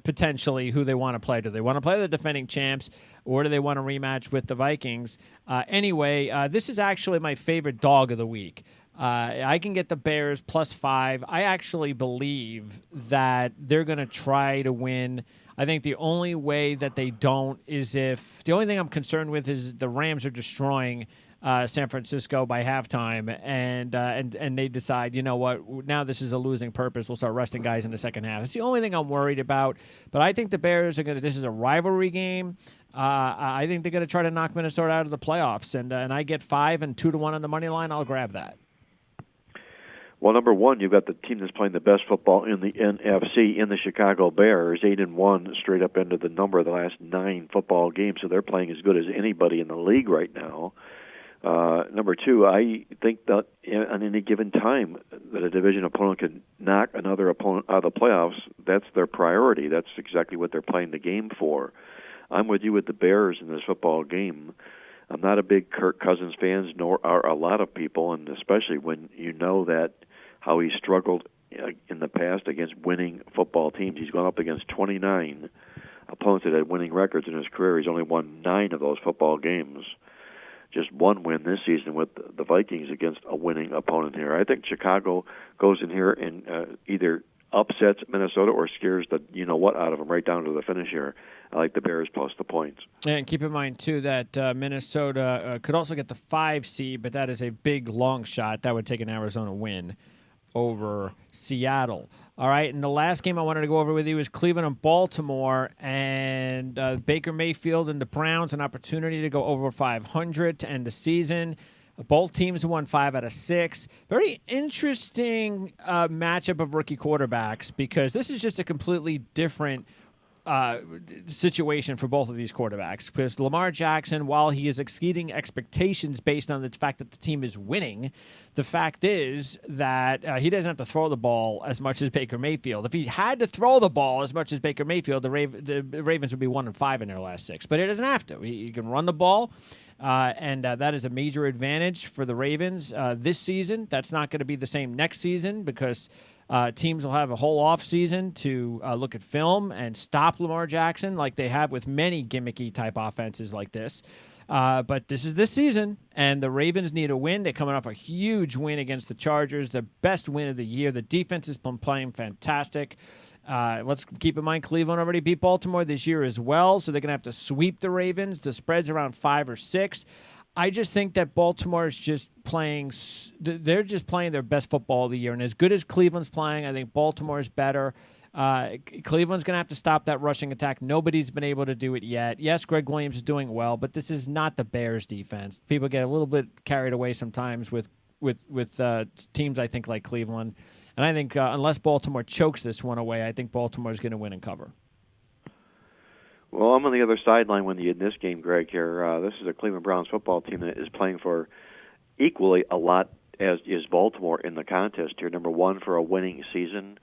Speaker 1: potentially who they want to play. Do they want to play the defending champs, or do they want to rematch with the Vikings? Anyway, this is actually my favorite dog of the week. I can get the Bears +5. I actually believe that they're going to try to win. I think the only way that they don't is if the only thing I'm concerned with is the Rams are destroying San Francisco by halftime, and they decide, you know what, now this is a losing purpose. We'll start resting guys in the second half. It's the only thing I'm worried about. But I think the Bears are going to. This is a rivalry game. I think they're going to try to knock Minnesota out of the playoffs, and I get 5 and 2-1 on the money line. I'll grab that.
Speaker 3: Well, number one, you've got the team that's playing the best football in the NFC in the Chicago Bears, 8-1 straight up into the number of the last 9 football games, so they're playing as good as anybody in the league right now. Number two, I think that on any given time that a division opponent can knock another opponent out of the playoffs, that's their priority. That's exactly what they're playing the game for. I'm with you with the Bears in this football game. I'm not a big Kirk Cousins fan, nor are a lot of people, and especially when you know that how he struggled in the past against winning football teams. He's gone up against 29 opponents that had winning records in his career. He's only won 9 of those football games. Just 1 win this season with the Vikings against a winning opponent here. I think Chicago goes in here and either upsets Minnesota or scares the you-know-what out of them right down to the finish here. I like the Bears plus the points.
Speaker 1: And keep in mind, too, that Minnesota could also get the 5 seed, but that is a big long shot. That would take an Arizona win over Seattle. All right, and the last game I wanted to go over with you is Cleveland and Baltimore, and Baker Mayfield and the Browns, an opportunity to go over 500 to end the season. Both teams won 5 out of 6. Very interesting matchup of rookie quarterbacks because this is just a completely different situation for both of these quarterbacks. Because Lamar Jackson, while he is exceeding expectations based on the fact that the team is winning, the fact is that he doesn't have to throw the ball as much as Baker Mayfield. If he had to throw the ball as much as Baker Mayfield, the Ravens would be 1-5 in their last 6. But he doesn't have to. He can run the ball. And that is a major advantage for the Ravens this season. That's not going to be the same next season because teams will have a whole offseason to look at film and stop Lamar Jackson like they have with many gimmicky type offenses like this. But this is this season, and the Ravens need a win. They're coming off a huge win against the Chargers, the best win of the year. The defense has been playing fantastic. Let's keep in mind Cleveland already beat Baltimore this year as well, so they're going to have to sweep the Ravens. The spread's around 5 or 6. I just think that Baltimore is just playing – they're just playing their best football of the year. And as good as Cleveland's playing, I think Baltimore is better. Cleveland's going to have to stop that rushing attack. Nobody's been able to do it yet. Yes, Greg Williams is doing well, but this is not the Bears' defense. People get a little bit carried away sometimes with teams, I think, like Cleveland. And I think unless Baltimore chokes this one away, I think Baltimore's going to win and cover.
Speaker 3: Well, I'm on the other sideline when you in this game, Greg. Here, this is a Cleveland Browns football team that is playing for equally a lot as is Baltimore in the contest here. Number 1 for a winning season.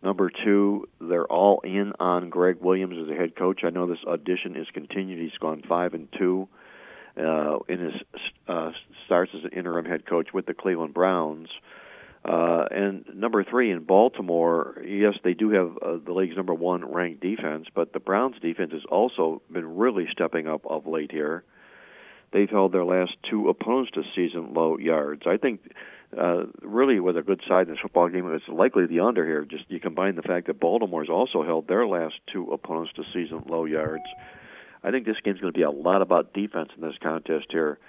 Speaker 3: Number 2, they're all in on Greg Williams as a head coach. I know this audition is continued. He's gone 5-2 in his starts as an interim head coach with the Cleveland Browns. And number 3 in Baltimore, yes, they do have the league's number 1 ranked defense, but the Browns' defense has also been really stepping up of late here. They've held their last 2 opponents to season-low yards. I think really with a good side in this football game, it's likely the under here. Just you combine the fact that Baltimore's also held their last 2 opponents to season-low yards. I think this game's going to be a lot about defense in this contest here.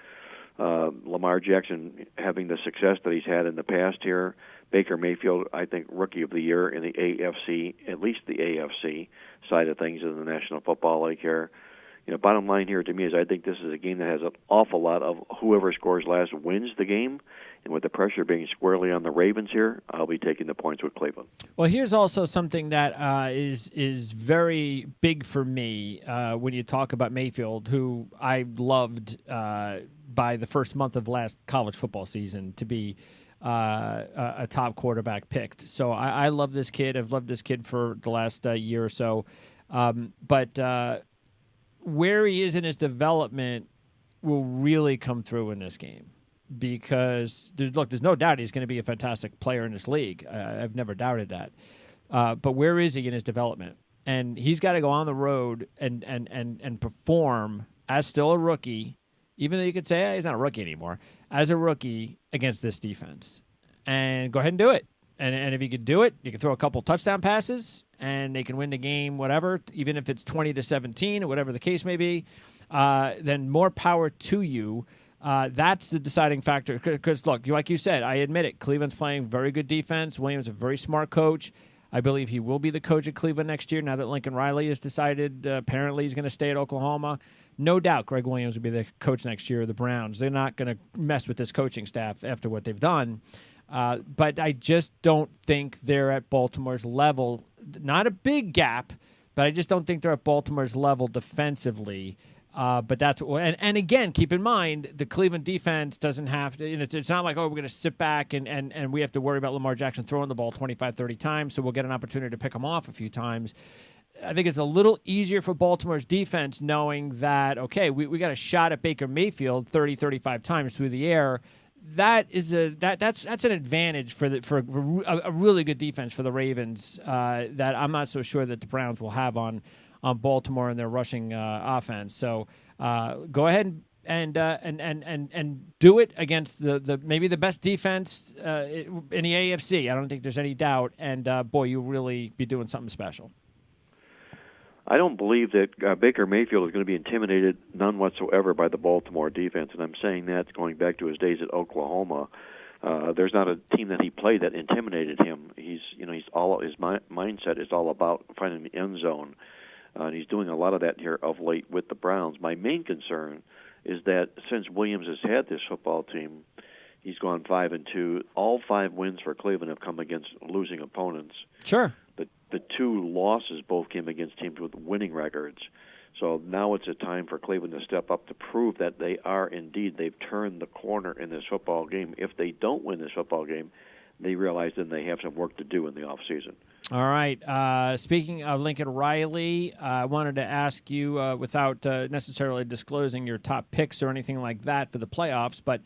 Speaker 3: Lamar Jackson having the success that he's had in the past here. Baker Mayfield, I think, Rookie of the Year in the AFC, at least the AFC side of things in the National Football League here. You know, bottom line here to me is I think this is a game that has an awful lot of whoever scores last wins the game. And with the pressure being squarely on the Ravens here, I'll be taking the points with Cleveland.
Speaker 1: Well, here's also something that is very big for me when you talk about Mayfield, who I loved by the first month of last college football season to be a top quarterback picked. So I love this kid. I've loved this kid for the last year or so. But where he is in his development will really come through in this game. Because, there's no doubt he's going to be a fantastic player in this league. I've never doubted that. But where is he in his development? And he's got to go on the road and perform as still a rookie, even though you could say he's not a rookie anymore, as a rookie against this defense. And go ahead and do it. And if you could do it, you can throw a couple touchdown passes, and they can win the game, whatever, even if it's 20-17 or whatever the case may be. Then more power to you. That's the deciding factor. Because, look, like you said, I admit it, Cleveland's playing very good defense. Williams is a very smart coach. I believe he will be the coach at Cleveland next year now that Lincoln Riley has decided apparently he's going to stay at Oklahoma. No doubt Greg Williams will be the coach next year of the Browns. They're not going to mess with this coaching staff after what they've done. But I just don't think they're at Baltimore's level. Not a big gap, but I just don't think they're at Baltimore's level defensively. But that's and again, keep in mind the Cleveland defense doesn't have to. It's not like we're going to sit back and we have to worry about Lamar Jackson throwing the ball 25, 30 times, so we'll get an opportunity to pick him off a few times. I think it's a little easier for Baltimore's defense knowing that we got a shot at Baker Mayfield 30, 35 times through the air. That's an advantage for a really good defense for the Ravens that I'm not so sure that the Browns will have on Baltimore and their rushing offense. So go ahead and do it against the maybe the best defense in the AFC. I don't think there's any doubt. And boy, you'll really be doing something special.
Speaker 3: I don't believe that Baker Mayfield is going to be intimidated, none whatsoever, by the Baltimore defense, and I'm saying that going back to his days at Oklahoma. There's not a team that he played that intimidated him. His mindset is all about finding the end zone, and he's doing a lot of that here of late with the Browns. My main concern is that since Williams has had this football team, he's gone 5-2. All 5 wins for Cleveland have come against losing opponents.
Speaker 1: Sure.
Speaker 3: The 2 losses both came against teams with winning records. So now it's a time for Cleveland to step up to prove that they are indeed, they've turned the corner in this football game. If they don't win this football game, they realize then they have some work to do in the offseason.
Speaker 1: All right. Speaking of Lincoln Riley, I wanted to ask you, without necessarily disclosing your top picks or anything like that for the playoffs, but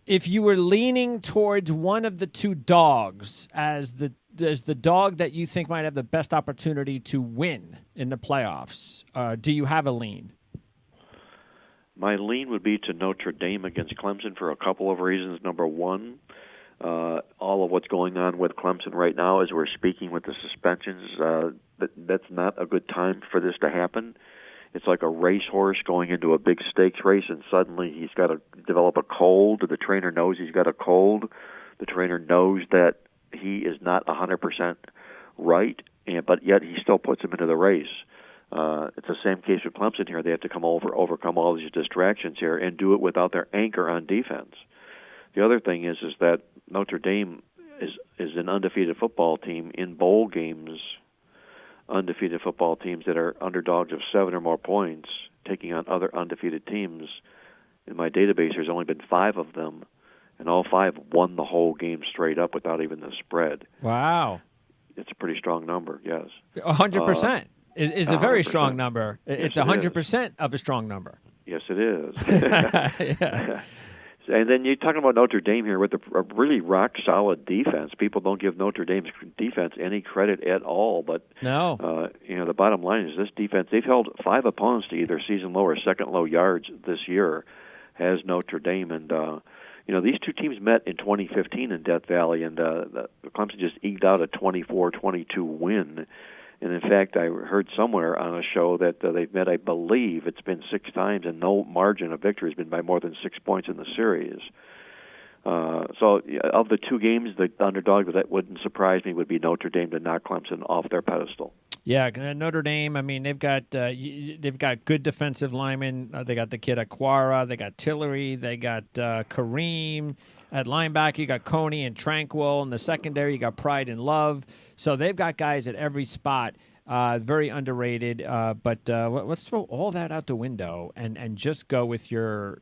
Speaker 1: if you were leaning towards one of the 2 dogs as the dog that you think might have the best opportunity to win in the playoffs, do you have a lean?
Speaker 3: My lean would be to Notre Dame against Clemson for a couple of reasons. Number one, all of what's going on with Clemson right now as we're speaking with the suspensions, that's not a good time for this to happen. It's like a racehorse going into a big stakes race, and suddenly he's got to develop a cold. The trainer knows he's got a cold. The trainer knows that he is not 100% right, but yet he still puts him into the race. It's the same case with Clemson here. They have to overcome all these distractions here and do it without their anchor on defense. The other thing is that Notre Dame is an undefeated football team in bowl games. Undefeated football teams that are underdogs of 7 or more points, taking on other undefeated teams. In my database, there's only been 5 of them, and all 5 won the whole game straight up without even the spread.
Speaker 1: Wow.
Speaker 3: It's a pretty strong number, yes.
Speaker 1: 100% is a very
Speaker 3: 100%.
Speaker 1: Strong number. It's 100% of a strong number.
Speaker 3: Yes, it is. Yeah. And then you're talking about Notre Dame here with a really rock-solid defense. People don't give Notre Dame's defense any credit at all. But
Speaker 1: no,
Speaker 3: the bottom line is this defense, they've held 5 opponents to either season low or second low yards this year, has Notre Dame. And, these 2 teams met in 2015 in Death Valley, and Clemson just eked out a 24-22 win. And, in fact, I heard somewhere on a show that they've met, I believe, it's been 6 times, and no margin of victory has been by more than 6 points in the series. So of the 2 games, the underdog, that wouldn't surprise me, would be Notre Dame to knock Clemson off their pedestal.
Speaker 1: Yeah, Notre Dame, I mean, they've got good defensive linemen. They got the kid Aquara. They got Tillery. They got Kareem. At linebacker, you got Coney and Tranquil. In the secondary, you got Pride and Love. So they've got guys at every spot. Very underrated. But let's throw all that out the window and just go with your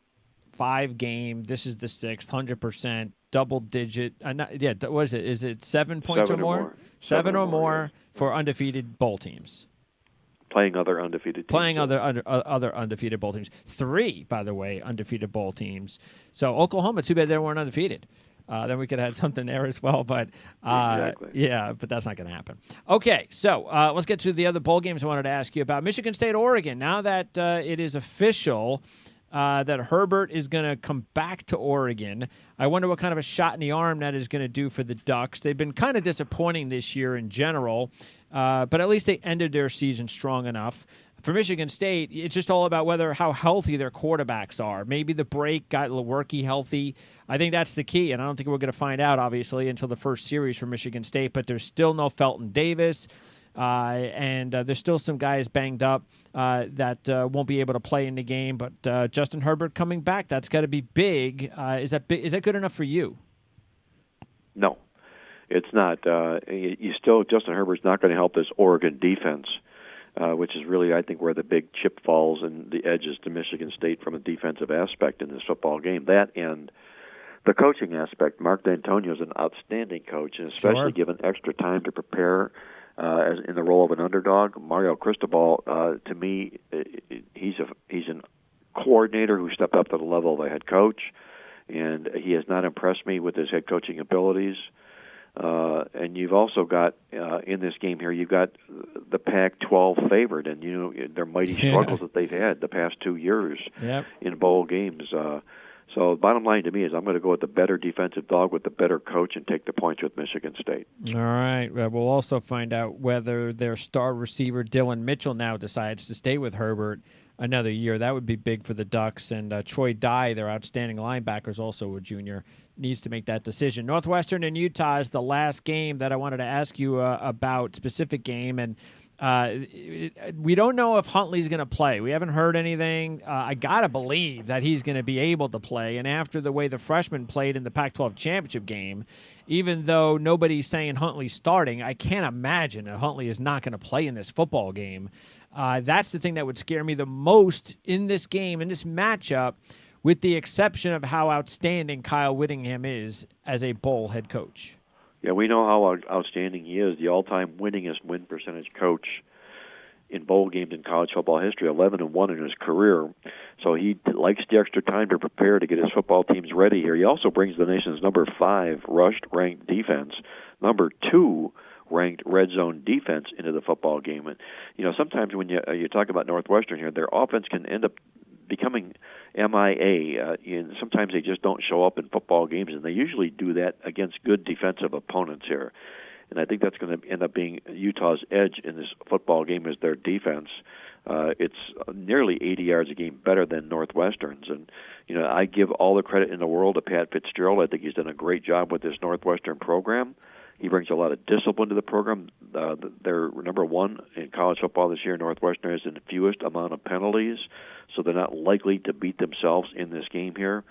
Speaker 1: 5-game. This is the 6th, 100%, double-digit. What is it? Is it 7 points or more? 7 or more for undefeated bowl teams.
Speaker 3: Playing other undefeated teams.
Speaker 1: Other undefeated bowl teams. 3, by the way, undefeated bowl teams. So Oklahoma, too bad they weren't undefeated. Then we could have had something there as well. But
Speaker 3: exactly.
Speaker 1: Yeah, but that's not going to happen. Okay, so let's get to the other bowl games I wanted to ask you about. Michigan State, Oregon. Now that it is official that Herbert is going to come back to Oregon, I wonder what kind of a shot in the arm that is going to do for the Ducks. They've been kind of disappointing this year in general, but at least they ended their season strong enough. For Michigan State, it's just all about how healthy their quarterbacks are. Maybe the break got Lewerke healthy. I think that's the key, and I don't think we're going to find out, obviously, until the first series for Michigan State, but there's still no Felton Davis. And there's still some guys banged up that won't be able to play in the game. But Justin Herbert coming back, that's got to be big. Is that good enough for you?
Speaker 3: No, it's not. Justin Herbert's not going to help this Oregon defense, which is really, I think, where the big chip falls and the edges to Michigan State from a defensive aspect in this football game. That and the coaching aspect. Marc D'Antonio is an outstanding coach, and especially given extra time to prepare. As in the role of an underdog, Mario Cristobal, to me, he's an coordinator who stepped up to the level of a head coach, and he has not impressed me with his head coaching abilities. And you've also got in this game here, you've got the Pac-12 favored, and their mighty struggles that they've had the past 2 years in bowl games. So the bottom line to me is I'm going to go with the better defensive dog with the better coach and take the points with Michigan State.
Speaker 1: All right. We'll also find out whether their star receiver Dylan Mitchell now decides to stay with Herbert another year. That would be big for the Ducks. And Troy Dye, their outstanding linebacker, is also a junior, needs to make that decision. Northwestern and Utah is the last game that I wanted to ask you about, specific game. And we don't know if Huntley's going to play. We haven't heard anything. I got to believe that he's going to be able to play. And after the way the freshman played in the Pac-12 championship game, even though nobody's saying Huntley's starting, I can't imagine that Huntley is not going to play in this football game. That's the thing that would scare me the most in this game, in this matchup, with the exception of how outstanding Kyle Whittingham is as a bowl head coach.
Speaker 3: Yeah, we know how outstanding he is, the all-time winningest win percentage coach in bowl games in college football history, 11-1 in his career. So he likes the extra time to prepare to get his football teams ready here. He also brings the nation's number 5 rushed-ranked defense, number 2 ranked red zone defense into the football game. And sometimes when you talk about Northwestern here, their offense can end up becoming MIA. And sometimes they just don't show up in football games, and they usually do that against good defensive opponents here. And I think that's going to end up being Utah's edge in this football game is their defense. It's nearly 80 yards a game better than Northwestern's. And, I give all the credit in the world to Pat Fitzgerald. I think he's done a great job with this Northwestern program. He brings a lot of discipline to the program. They're number 1 in college football this year. Northwestern has the fewest amount of penalties, so they're not likely to beat themselves in this game here.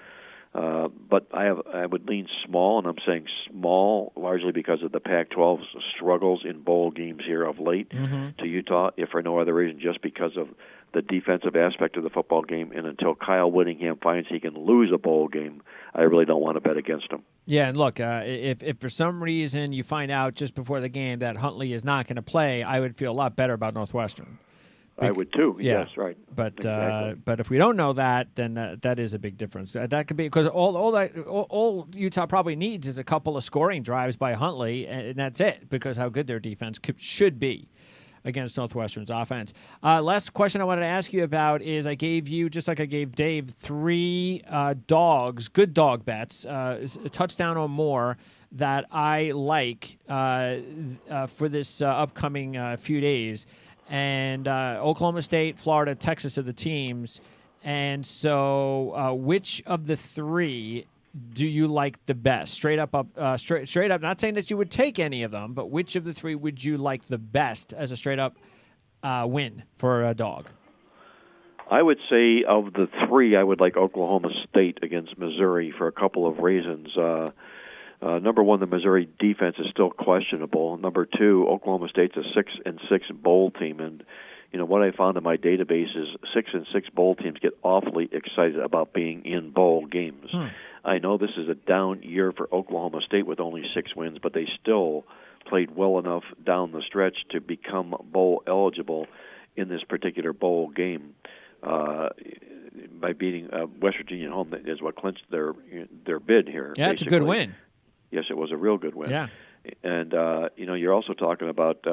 Speaker 3: But I would lean small, and I'm saying small largely because of the Pac-12's struggles in bowl games here of late to Utah, if for no other reason, just because of the defensive aspect of the football game. And until Kyle Whittingham finds he can lose a bowl game, I really don't want to bet against him.
Speaker 1: Yeah, and look, if for some reason you find out just before the game that Huntley is not going to play, I would feel a lot better about Northwestern.
Speaker 3: I would too.
Speaker 1: Yeah.
Speaker 3: Yes, right.
Speaker 1: But
Speaker 3: exactly.
Speaker 1: But if we don't know that, then that is a big difference. That could be because all Utah probably needs is a couple of scoring drives by Huntley, and that's it. Because how good their defense should be against Northwestern's offense. Last question I wanted to ask you about is I gave you, just like I gave Dave, 3 good dog bets, a touchdown or more that I like for this upcoming few days. And Oklahoma State, Florida, Texas are the teams. And so which of the 3 do you like the best? Straight up, not saying that you would take any of them, but which of the 3 would you like the best as a straight-up win for a dog?
Speaker 3: I would say of the 3, I would like Oklahoma State against Missouri for a couple of reasons. Number 1, the Missouri defense is still questionable. Number 2, Oklahoma State's a 6-6 bowl team, and what I found in my database is 6-6 bowl teams get awfully excited about being in bowl games. I know this is a down year for Oklahoma State with only 6 wins, but they still played well enough down the stretch to become bowl eligible in this particular bowl game. By beating West Virginia at home, is what clinched their bid here.
Speaker 1: Yeah, it's a good win.
Speaker 3: Yes, it was a real good win.
Speaker 1: Yeah.
Speaker 3: And, you're also talking about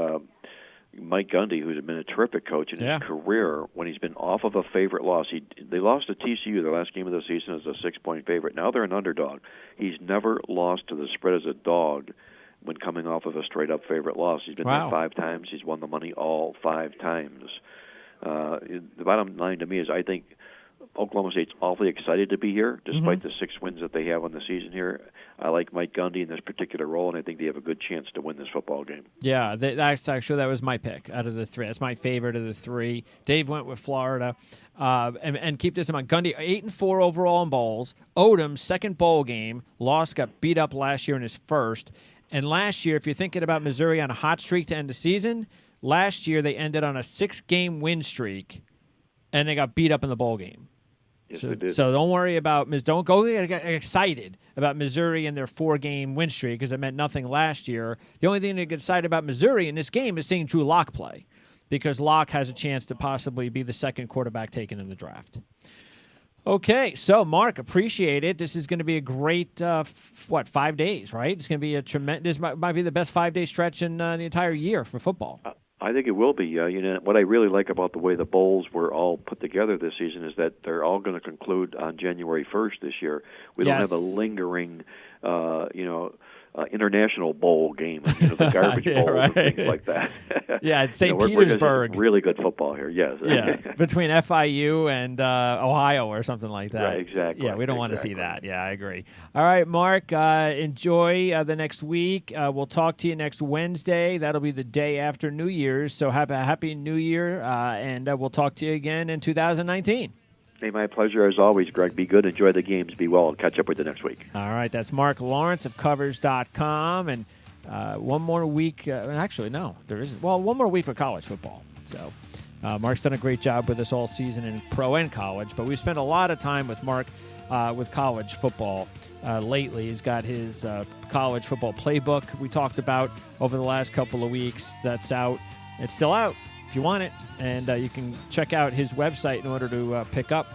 Speaker 3: Mike Gundy, who's been a terrific coach in his career when he's been off of a favorite loss. They lost to TCU their last game of the season as a 6-point favorite. Now they're an underdog. He's never lost to the spread as a dog when coming off of a straight-up favorite loss. He's been there 5 times. He's won the money all 5 times. The bottom line to me is I think Oklahoma State's awfully excited to be here, despite the 6 wins that they have on the season here. I like Mike Gundy in this particular role, and I think they have a good chance to win this football game.
Speaker 1: Yeah, that was my pick out of the 3. That's my favorite of the 3. Dave went with Florida. And keep this in mind, Gundy, 8-4 overall in bowls. Odom's second bowl game. Got beat up last year in his first. And last year, if you're thinking about Missouri on a hot streak to end the season, last year they ended on a 6-game win streak, and they got beat up in the bowl game.
Speaker 3: Yes,
Speaker 1: so don't worry about don't go get excited about Missouri and their 4-game win streak because it meant nothing last year. The only thing to get excited about Missouri in this game is seeing Drew Lock play because Lock has a chance to possibly be the second quarterback taken in the draft. Okay, so Marc, appreciate it. This is going to be a great 5 days, right? It's going to be a tremendous. Might be the best 5-day stretch in the entire year for football.
Speaker 3: I think it will be. What I really like about the way the bowls were all put together this season is that they're all going to conclude on January 1st this year. We don't have a lingering, international bowl game, the garbage bowls and things like that.
Speaker 1: Yeah, it's St.
Speaker 3: We're
Speaker 1: Petersburg.
Speaker 3: just really good football here, yes.
Speaker 1: Yeah, between FIU and Ohio or something like that.
Speaker 3: Right, exactly.
Speaker 1: Yeah, we don't want to see that. Yeah, I agree. All right, Marc, enjoy the next week. We'll talk to you next Wednesday. That'll be the day after New Year's, so have a happy New Year, and we'll talk to you again in 2019.
Speaker 3: Hey, my pleasure as always, Greg. Be good, enjoy the games, be well, and catch up with you next week.
Speaker 1: All right, that's Marc Lawrence of Covers.com, and one more week. Actually, no, there isn't. Well, one more week for college football. So Marc's done a great job with us all season in pro and college, but we've spent a lot of time with Marc with college football lately. He's got his college football playbook we talked about over the last couple of weeks. That's out. It's still out if you want it, and you can check out his website in order to pick up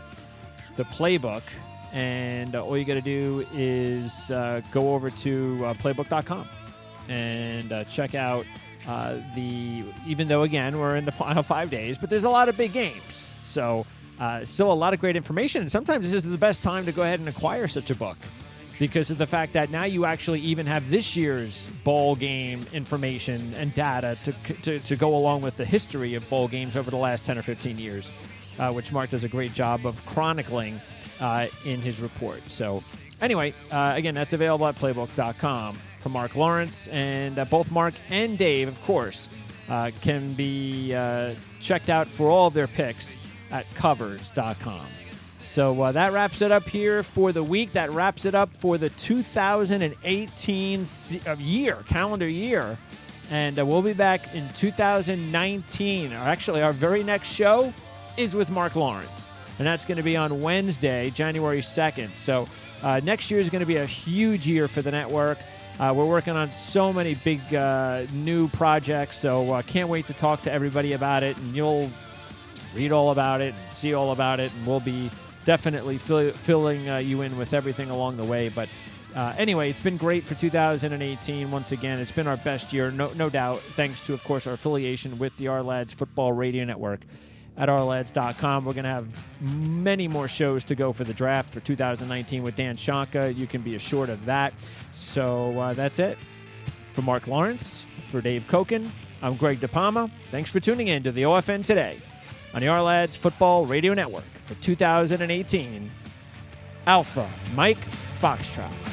Speaker 1: the playbook. And all you got to do is go over to playbook.com and check out even though, again, we're in the final 5 days, but there's a lot of big games. So still a lot of great information. And sometimes this is the best time to go ahead and acquire such a book because of the fact that now you actually even have this year's bowl game information and data to go along with the history of bowl games over the last 10 or 15 years, which Marc does a great job of chronicling in his report. So anyway, again, that's available at playbook.com for Marc Lawrence. And both Marc and Dave, of course, can be checked out for all of their picks at covers.com. So that wraps it up here for the week. That wraps it up for the 2018 calendar year. And we'll be back in 2019. Or actually, our very next show is with Marc Lawrence. And that's going to be on Wednesday, January 2nd. So next year is going to be a huge year for the network. We're working on so many big new projects. So can't wait to talk to everybody about it. And you'll read all about it and see all about it. And we'll be definitely filling you in with everything along the way. But anyway, it's been great for 2018. Once again, it's been our best year, no doubt, thanks to, of course, our affiliation with the Our Lads Football Radio Network at ourlads.com. We're going to have many more shows to go for the draft for 2019 with Dan Shanka. You can be assured of that. So that's it. For Marc Lawrence, for Dave Cokin, I'm Greg DePalma. Thanks for tuning in to the OFN Today on the Our Lads Football Radio Network for 2018. Alpha Mike Foxtrot.